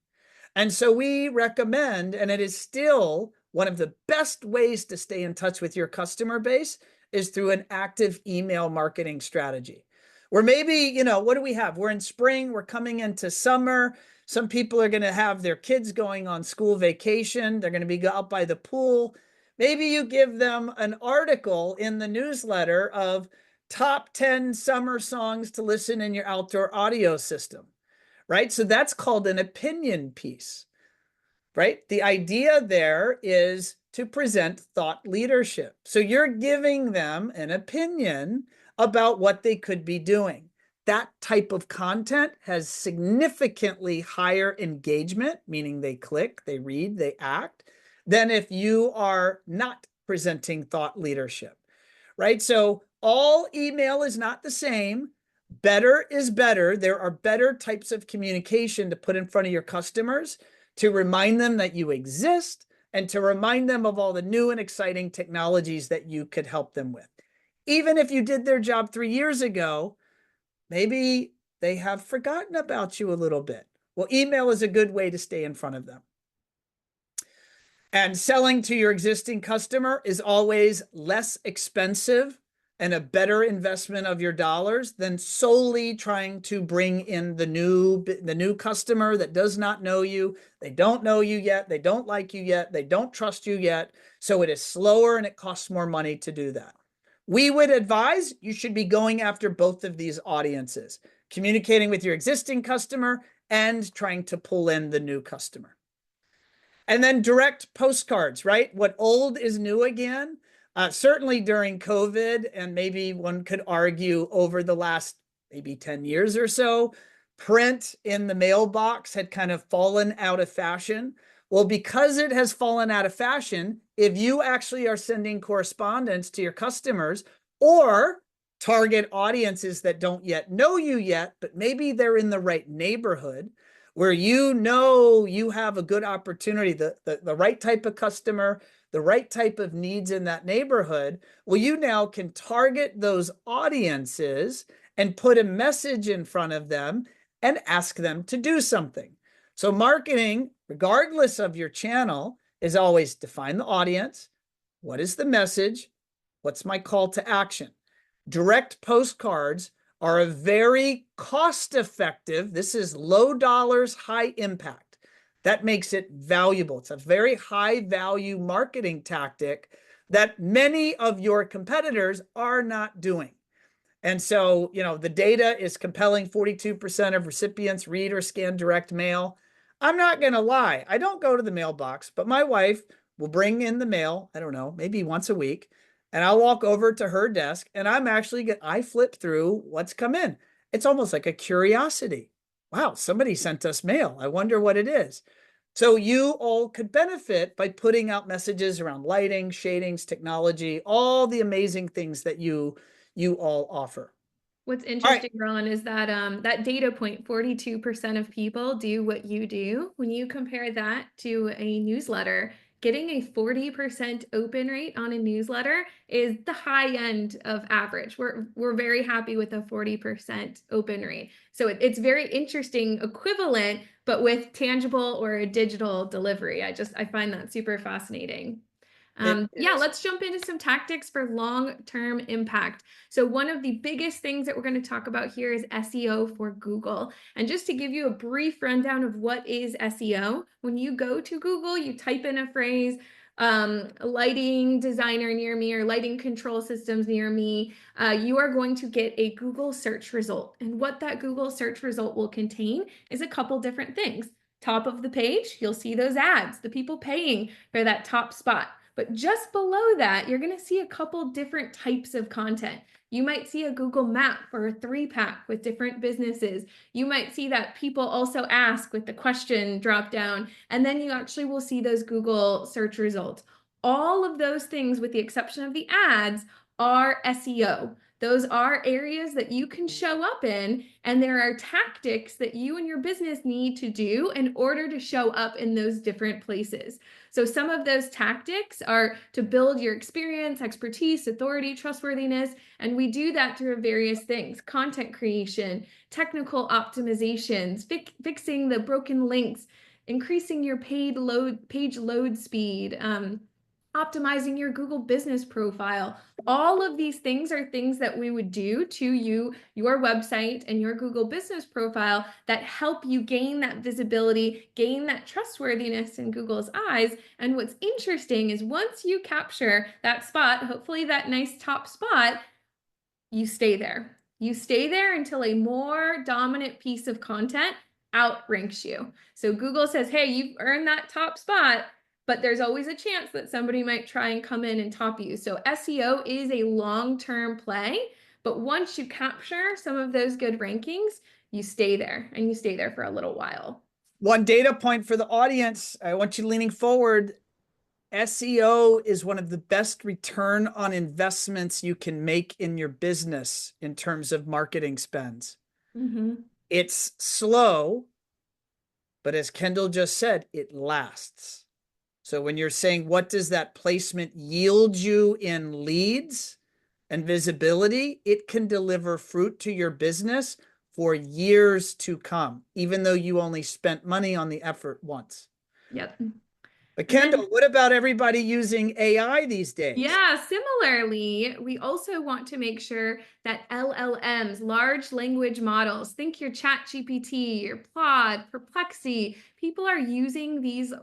And so we recommend, and it is still one of the best ways to stay in touch with your customer base is through an active email marketing strategy. Where maybe, what do we have? We're in spring, we're coming into summer. Some people are going to have their kids going on school vacation. They're going to be out by the pool. Maybe you give them an article in the newsletter of top 10 summer songs to listen in your outdoor audio system. Right? So that's called an opinion piece, right? The idea there is to present thought leadership. So you're giving them an opinion about what they could be doing. That type of content has significantly higher engagement, meaning they click, they read, they act, than if you are not presenting thought leadership, right? So all email is not the same. Better is better. There are better types of communication to put in front of your customers to remind them that you exist and to remind them of all the new and exciting technologies that you could help them with. Even if you did their job 3 years ago, maybe they have forgotten about you a little bit. Well, email is a good way to stay in front of them. And selling to your existing customer is always less expensive and a better investment of your dollars than solely trying to bring in the new customer that does not know you. They don't know you yet. They don't like you yet. They don't trust you yet. So it is slower and it costs more money to do that. We would advise you should be going after both of these audiences, communicating with your existing customer and trying to pull in the new customer. And then direct postcards, right? What old is new again. Certainly during COVID, and maybe one could argue over the last maybe 10 years or so, print in the mailbox had kind of fallen out of fashion. Well, because it has fallen out of fashion, if you actually are sending correspondence to your customers or target audiences that don't yet know you yet, but maybe they're in the right neighborhood where you know you have a good opportunity, the right type of customer, the right type of needs in that neighborhood, well, you now can target those audiences and put a message in front of them and ask them to do something. So marketing, regardless of your channel, is always define the audience. What is the message? What's my call to action? Direct postcards are a very cost-effective, this is low dollars, high impact. That makes it valuable. It's a very high value marketing tactic that many of your competitors are not doing. And so, the data is compelling. 42% of recipients read or scan direct mail. I'm not going to lie. I don't go to the mailbox, but my wife will bring in the mail, I don't know, maybe once a week. And I'll walk over to her desk and I flip through what's come in. It's almost like a curiosity. Wow, somebody sent us mail. I wonder what it is. So you all could benefit by putting out messages around lighting, shadings, technology, all the amazing things that you all offer. What's All right. interesting, Ron, is that that data point, 42% of people do what you do. When you compare that to a newsletter, getting a 40% open rate on a newsletter is the high end of average. We're very happy with a 40% open rate. So it's very interesting equivalent, but with tangible or a digital delivery. I find that super fascinating. Yeah, let's jump into some tactics for long-term impact. So one of the biggest things that we're going to talk about here is SEO for Google. And just to give you a brief rundown of what is SEO, when you go to Google, you type in a phrase, lighting designer near me or lighting control systems near me, you are going to get a Google search result. And what that Google search result will contain is a couple different things. Top of the page, you'll see those ads, the people paying for that top spot. But just below that, you're going to see a couple different types of content. You might see a Google map or a 3-pack with different businesses. You might see that people also ask with the question drop down, and then you actually will see those Google search results. All of those things, with the exception of the ads, are SEO. Those are areas that you can show up in, and there are tactics that you and your business need to do in order to show up in those different places. So some of those tactics are to build your experience, expertise, authority, trustworthiness, and we do that through various things: content creation, technical optimizations, fixing the broken links, increasing your page load speed, optimizing your Google business profile. All of these things are things that we would do to your website and your Google business profile that help you gain that visibility, gain that trustworthiness in Google's eyes. And what's interesting is once you capture that spot, hopefully that nice top spot, you stay there. You stay there until a more dominant piece of content outranks you. So Google says, hey, you've earned that top spot, but there's always a chance that somebody might try and come in and top you. So SEO is a long-term play, but once you capture some of those good rankings, you stay there, and you stay there for a little while. One data point for the audience. I want you leaning forward. SEO is one of the best return on investments you can make in your business in terms of marketing spends. It's slow, but as Kendall just said, it lasts. So when you're saying, what does that placement yield you in leads and visibility, it can deliver fruit to your business for years to come, even though you only spent money on the effort once. Yep. But Kendall, what about everybody using AI these days? Yeah, similarly, we also want to make sure that LLMs, large language models, think your ChatGPT, your Claude, Perplexity, people are using these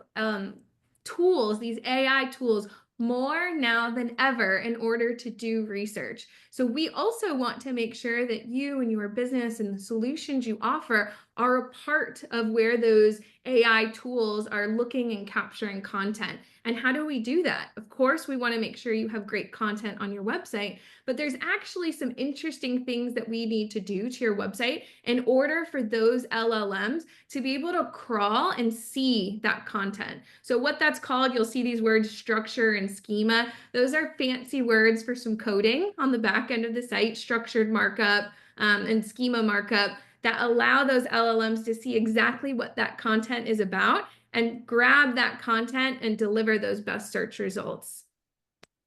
tools, these AI tools, more now than ever in order to do research. So we also want to make sure that you and your business and the solutions you offer are a part of where those AI tools are looking and capturing content. And how do we do that? Of course, we want to make sure you have great content on your website, but there's actually some interesting things that we need to do to your website in order for those LLMs to be able to crawl and see that content. So what that's called, you'll see these words structure and schema. Those are fancy words for some coding on the back end of the site, structured markup and schema markup that allow those LLMs to see exactly what that content is about and grab that content and deliver those best search results.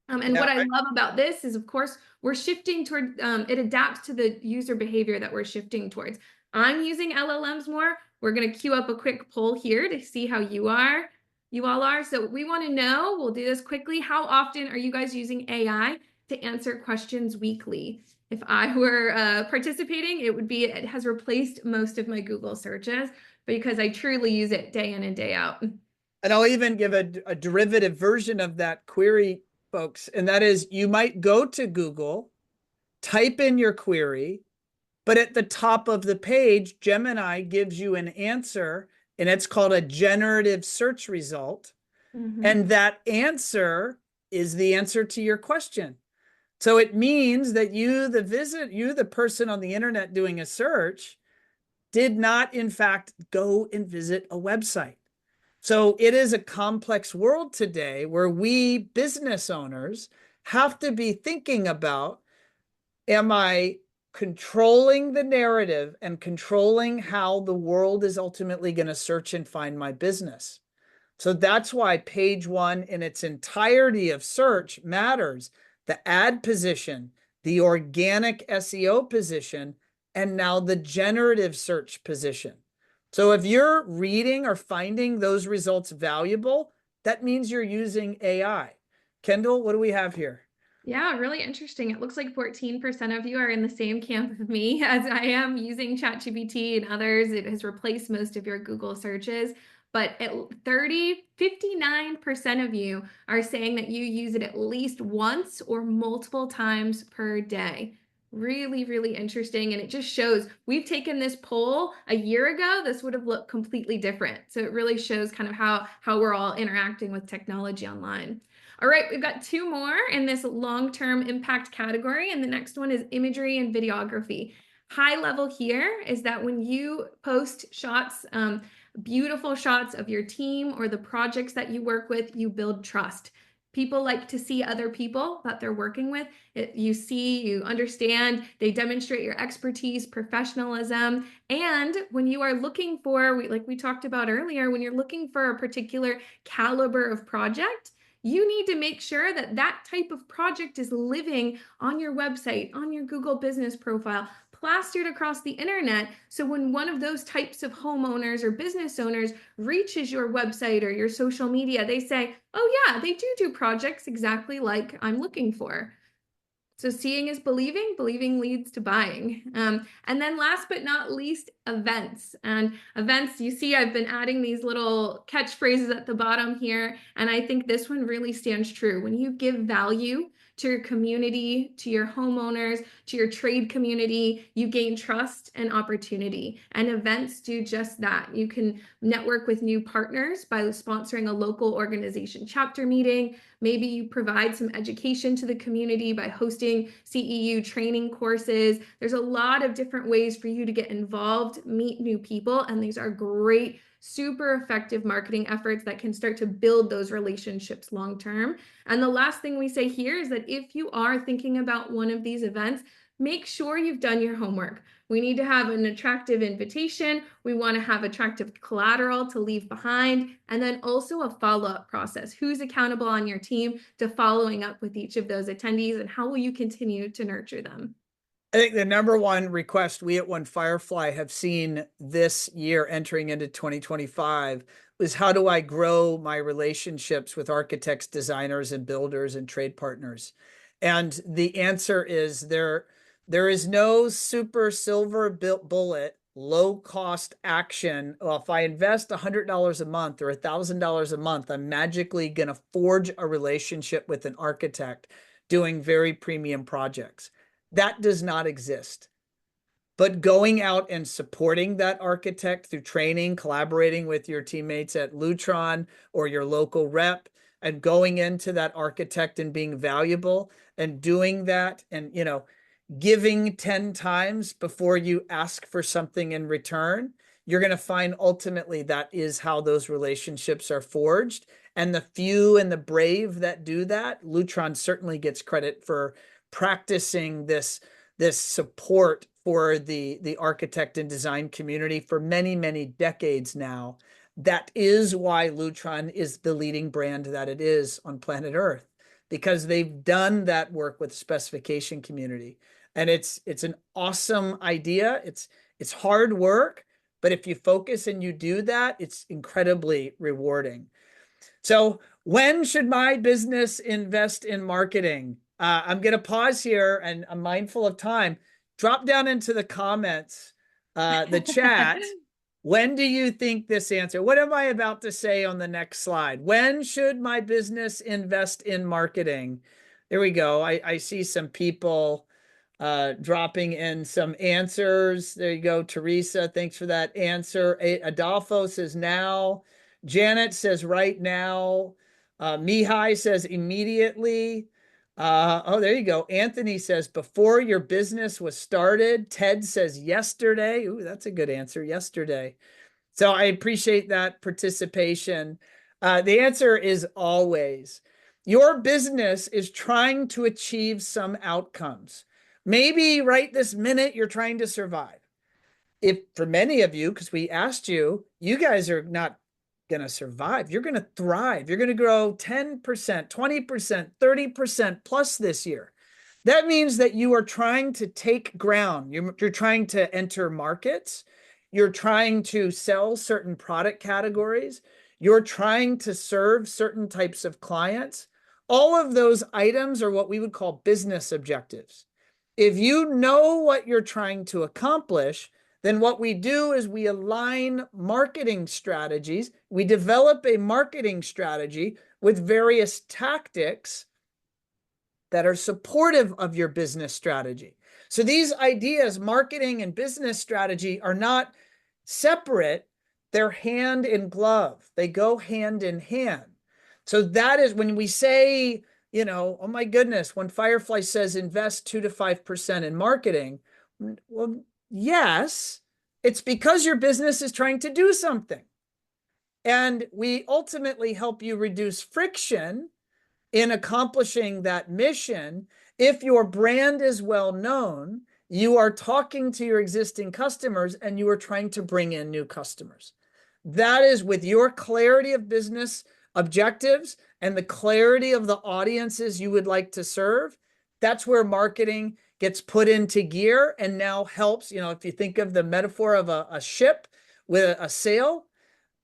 And Yeah, what I love about this is, of course, we're shifting toward, it adapts to the user behavior that we're shifting towards. I'm using LLMs more. We're going to queue up a quick poll here to see how you all are. So we want to know, we'll do this quickly. How often are you guys using AI to answer questions weekly? If I were participating, it has replaced most of my Google searches because I truly use it day in and day out. and I'll even give a derivative version of that query, folks, and that is you might go to Google, type in your query, but at the top of the page, Gemini gives you an answer, and it's called a generative search result. And that answer is the answer to your question. So it means that you, the person on the internet doing a search, did not, in fact, go and visit a website. So it is a complex world today where we business owners have to be thinking about, am I controlling the narrative and controlling how the world is ultimately going to search and find my business? So that's why page one in its entirety of search matters. The ad position, the organic SEO position, and now the generative search position. So if you're reading or finding those results valuable, that means you're using AI. Kendall, what do we have here? Yeah, really interesting. It looks like 14% of you are in the same camp with me as I am using ChatGPT and others. It has replaced most of your Google searches. But at 59% of you are saying that you use it at least once or multiple times per day. Really, really interesting. And it just shows we've taken this poll a year ago. This would have looked completely different. So it really shows kind of how we're all interacting with technology online. All right, we've got two more in this long-term impact category, and the next one is imagery and videography. High level here is that when you post shots, beautiful shots of your team or the projects that you work with, you build trust. People like to see other people that they're working with. You see, you understand, they demonstrate your expertise, professionalism. And when you are looking for, like we talked about earlier, when you're looking for a particular caliber of project, you need to make sure that that type of project is living on your website, on your Google business profile, plastered across the internet. So when one of those types of homeowners or business owners reaches your website or your social media, they say, oh yeah, they do projects exactly like I'm looking for. So seeing is believing, believing leads to buying. And then last but not least, events. And events, you see I've been adding these little catchphrases at the bottom here, and I think this one really stands true. When you give value to your community, to your homeowners, to your trade community, you gain trust and opportunity. And events do just that. You can network with new partners by sponsoring a local organization chapter meeting. Maybe you provide some education to the community by hosting CEU training courses. There's a lot of different ways for you to get involved, meet new people, and these are great, super effective marketing efforts that can start to build those relationships long term. And the last thing we say here is that if you are thinking about one of these events, make sure you've done your homework. We need to have an attractive invitation. We want to have attractive collateral to leave behind, and then also a follow-up process. Who's accountable on your team to following up with each of those attendees, and how will you continue to nurture them? I think the number one request we at One Firefly have seen this year entering into 2025 was, how do I grow my relationships with architects, designers, and builders and trade partners? And the answer is there is no super silver bullet, low cost action. Well, if I invest $100 a month or $1,000 a month, I'm magically going to forge a relationship with an architect doing very premium projects. That does not exist. But going out and supporting that architect through training, collaborating with your teammates at Lutron or your local rep, and going into that architect and being valuable and doing that, and giving 10 times before you ask for something in return, you're going to find ultimately that is how those relationships are forged. And the few and the brave that do that, Lutron certainly gets credit for practicing this support for the architect and design community for many, many decades now. That is why Lutron is the leading brand that it is on planet Earth, because they've done that work with the specification community. And it's an awesome idea. It's hard work, but if you focus and you do that, it's incredibly rewarding. So when should my business invest in marketing? I'm going to pause here, and I'm mindful of time. Drop down into the comments, the chat. When do you think this answer? What am I about to say on the next slide? When should my business invest in marketing? There we go. I see some people dropping in some answers. There you go, Teresa. Thanks for that answer. Adolfo says now. Janet says right now. Mihai says immediately. Oh, there you go. Anthony says before your business was started. Ted says yesterday. Ooh, that's a good answer. Yesterday. So I appreciate that participation. The answer is always. Your business is trying to achieve some outcomes. Maybe right this minute you're trying to survive. If for many of you, because we asked you, you guys are not going to survive. You're going to thrive. You're going to grow 10%, 20%, 30% plus this year. That means that you are trying to take ground. You're trying to enter markets. You're trying to sell certain product categories. You're trying to serve certain types of clients. All of those items are what we would call business objectives. If you know what you're trying to accomplish, then what we do is we align marketing strategies. We develop a marketing strategy with various tactics that are supportive of your business strategy. So these ideas, marketing and business strategy, are not separate. They're hand in glove. They go hand in hand. So that is when we say, oh my goodness, when Firefly says invest 2 to 5% in marketing, well, yes, it's because your business is trying to do something. And we ultimately help you reduce friction in accomplishing that mission. If your brand is well known, you are talking to your existing customers and you are trying to bring in new customers. That is with your clarity of business objectives and the clarity of the audiences you would like to serve. That's where marketing gets put into gear and now helps. If you think of the metaphor of a ship with a sail,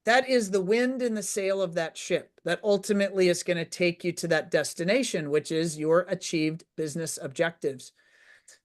that is the wind in the sail of that ship that ultimately is going to take you to that destination, which is your achieved business objectives.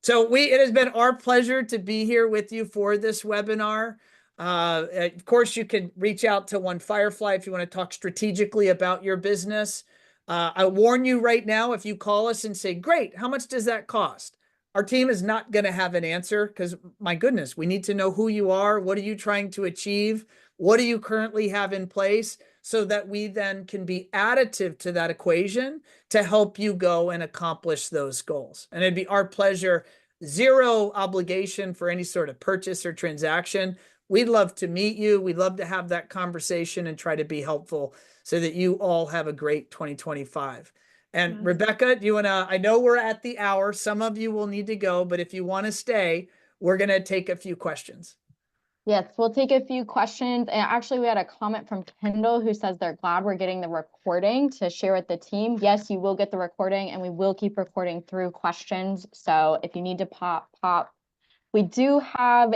So it has been our pleasure to be here with you for this webinar. Of course, you can reach out to One Firefly if you want to talk strategically about your business. I warn you right now, if you call us and say, great, how much does that cost? Our team is not going to have an answer because, my goodness, we need to know who you are. What are you trying to achieve? What do you currently have in place so that we then can be additive to that equation to help you go and accomplish those goals? And it'd be our pleasure, zero obligation for any sort of purchase or transaction. We'd love to meet you. We'd love to have that conversation and try to be helpful so that you all have a great 2025. And Yes. Rebecca, do you want to, I know we're at the hour. Some of you will need to go, but if you want to stay, we're going to take a few questions. Yes, we'll take a few questions. And actually, we had a comment from Kendall who says they're glad we're getting the recording to share with the team. Yes, you will get the recording, and we will keep recording through questions. So if you need to pop. We do have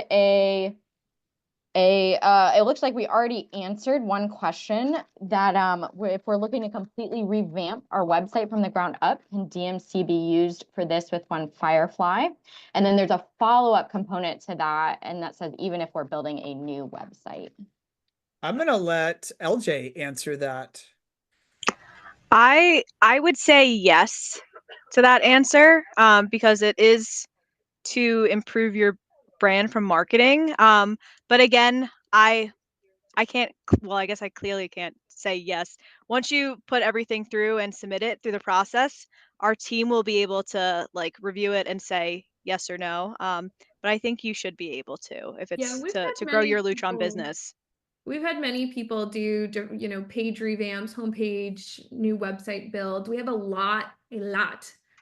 it looks like we already answered one question that if we're looking to completely revamp our website from the ground up, can DMC be used for this with One Firefly? And then there's a follow-up component to that, and that says even if we're building a new website. I'm going to let LJ answer that. I would say yes to that answer, because it is to improve your brand from marketing. But again, I can't, well, I guess I clearly can't say yes. Once you put everything through and submit it through the process, our team will be able to like review it and say yes or no. But I think you should be able to, if Yeah, it's we've to had grow many your Lutron people. business. We've had many people do, page revamps, homepage, new website builds. We have a lot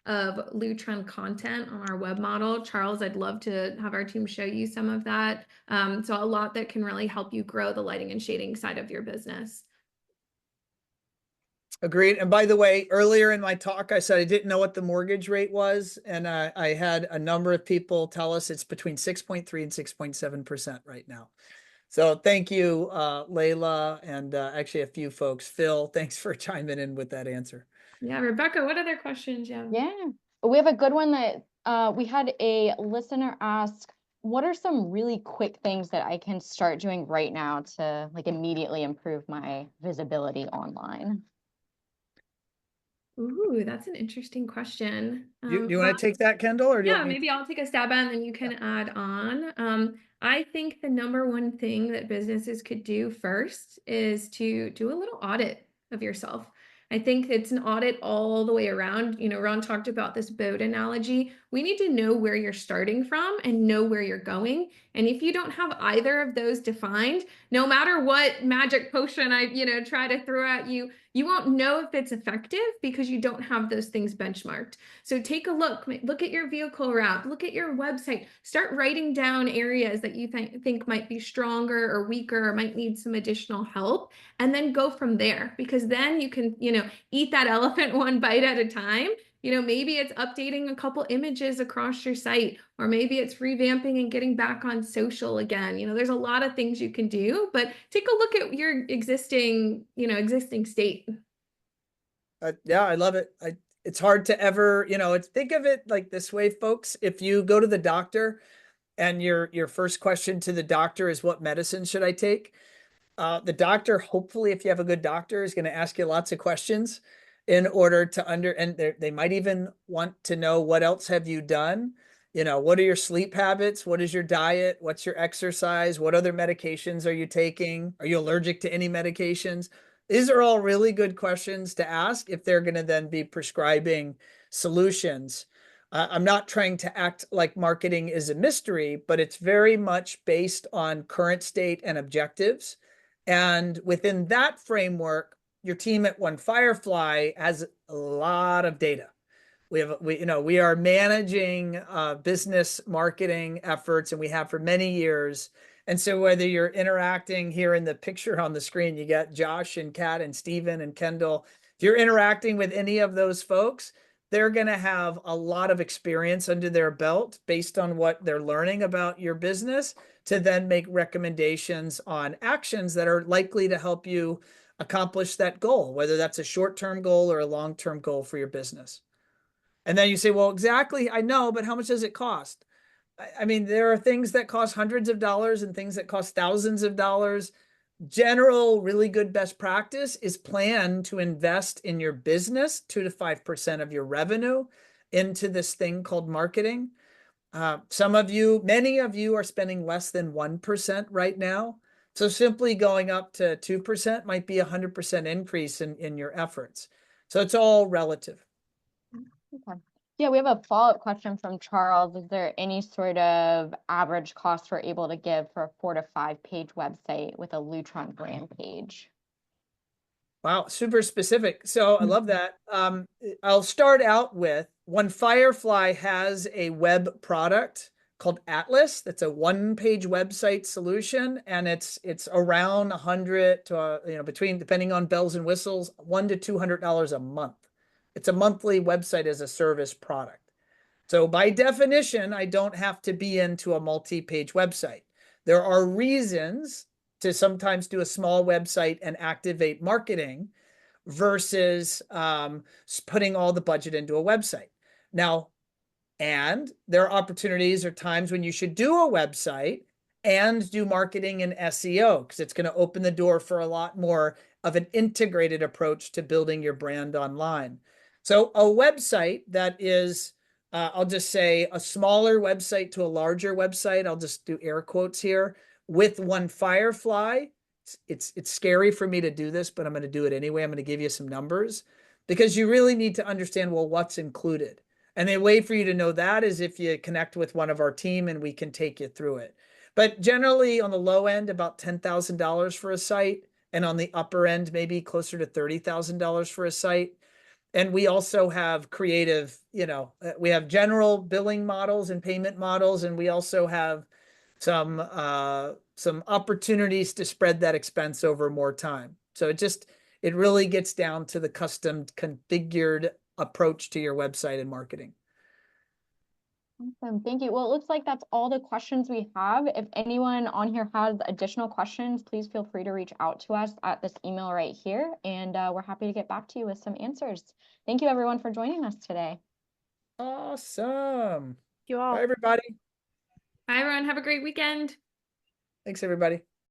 of Lutron content on our web model. Charles, I'd love to have our team show you some of that. So a lot that can really help you grow the lighting and shading side of your business. Agreed. And by the way, earlier in my talk, I said I didn't know what the mortgage rate was. And I had a number of people tell us it's between 6.3 and 6.7% right now. So thank you, Layla, and actually a few folks. Phil, thanks for chiming in with that answer. Yeah, Rebecca, what other questions you have? Yeah, we have a good one that we had a listener ask, what are some really quick things that I can start doing right now to like immediately improve my visibility online? Ooh, that's an interesting question. You want to take that, Kendall, or do you Yeah, want me? maybe I'll take a stab at it and then you can add on. I think the number one thing that businesses could do first is to do a little audit of yourself. I think it's an audit all the way around. Ron talked about this boat analogy. We need to know where you're starting from and know where you're going. And if you don't have either of those defined, no matter what magic potion I, try to throw at you, you won't know if it's effective because you don't have those things benchmarked. So take a look at your vehicle wrap, look at your website, start writing down areas that you think might be stronger or weaker or might need some additional help, and then go from there, because then you can, eat that elephant one bite at a time. Maybe it's updating a couple images across your site, or maybe it's revamping and getting back on social again. There's a lot of things you can do, but take a look at your existing state. Yeah, I love it. It's hard to ever, think of it like this way, folks. If you go to the doctor and your first question to the doctor is, what medicine should I take? The doctor, hopefully, if you have a good doctor, is going to ask you lots of questions in order to and they might even want to know, what else have you done? What are your sleep habits? What is your diet? What's your exercise? What other medications are you taking? Are you allergic to any medications? These are all really good questions to ask if they're going to then be prescribing solutions. I'm not trying to act like marketing is a mystery, but it's very much based on current state and objectives. And within that framework, your team at One Firefly has a lot of data. We are managing business marketing efforts, and we have for many years. And so whether you're interacting here in the picture on the screen, you got Josh and Kat and Steven and Kendall. If you're interacting with any of those folks, they're going to have a lot of experience under their belt based on what they're learning about your business, to then make recommendations on actions that are likely to help you accomplish that goal, whether that's a short-term goal or a long-term goal for your business. And then you say, well, exactly, I know, but how much does it cost? I mean, there are things that cost hundreds of dollars and things that cost thousands of dollars. General, really good best practice is plan to invest in your business 2 to 5% of your revenue into this thing called marketing. Many of you are spending less than 1% right now. So simply going up to 2% might be 100% increase in your efforts. So it's all relative. Okay. Yeah, we have a follow-up question from Charles. Is there any sort of average cost we're able to give for a 4 to 5 page website with a Lutron brand page? Wow, super specific. So I love that. I'll start out with, One Firefly has a web product called Atlas. That's a one-page website solution, and it's around 100 to between, depending on bells and whistles, $100 to $200 a month. It's a monthly website as a service product. So by definition, I don't have to be into a multi-page website. There are reasons to sometimes do a small website and activate marketing versus putting all the budget into a website. Now, and there are opportunities or times when you should do a website and do marketing and SEO, because it's going to open the door for a lot more of an integrated approach to building your brand online. So a website that is I'll just say a smaller website to a larger website. I'll just do air quotes here with One Firefly. It's scary for me to do this, but I'm going to do it anyway. I'm going to give you some numbers because you really need to understand, well, what's included. And the way for you to know that is if you connect with one of our team and we can take you through it. But generally on the low end, about $10,000 for a site, and on the upper end, maybe closer to $30,000 for a site. And we also have creative, we have general billing models and payment models, and we also have some opportunities to spread that expense over more time. So it really gets down to the custom configured approach to your website and marketing. Awesome. Thank you. Well, it looks like that's all the questions we have. If anyone on here has additional questions, please feel free to reach out to us at this email right here, and we're happy to get back to you with some answers. Thank you, everyone, for joining us today. Awesome. You all. Bye, everybody. Bye, everyone. Have a great weekend. Thanks, everybody.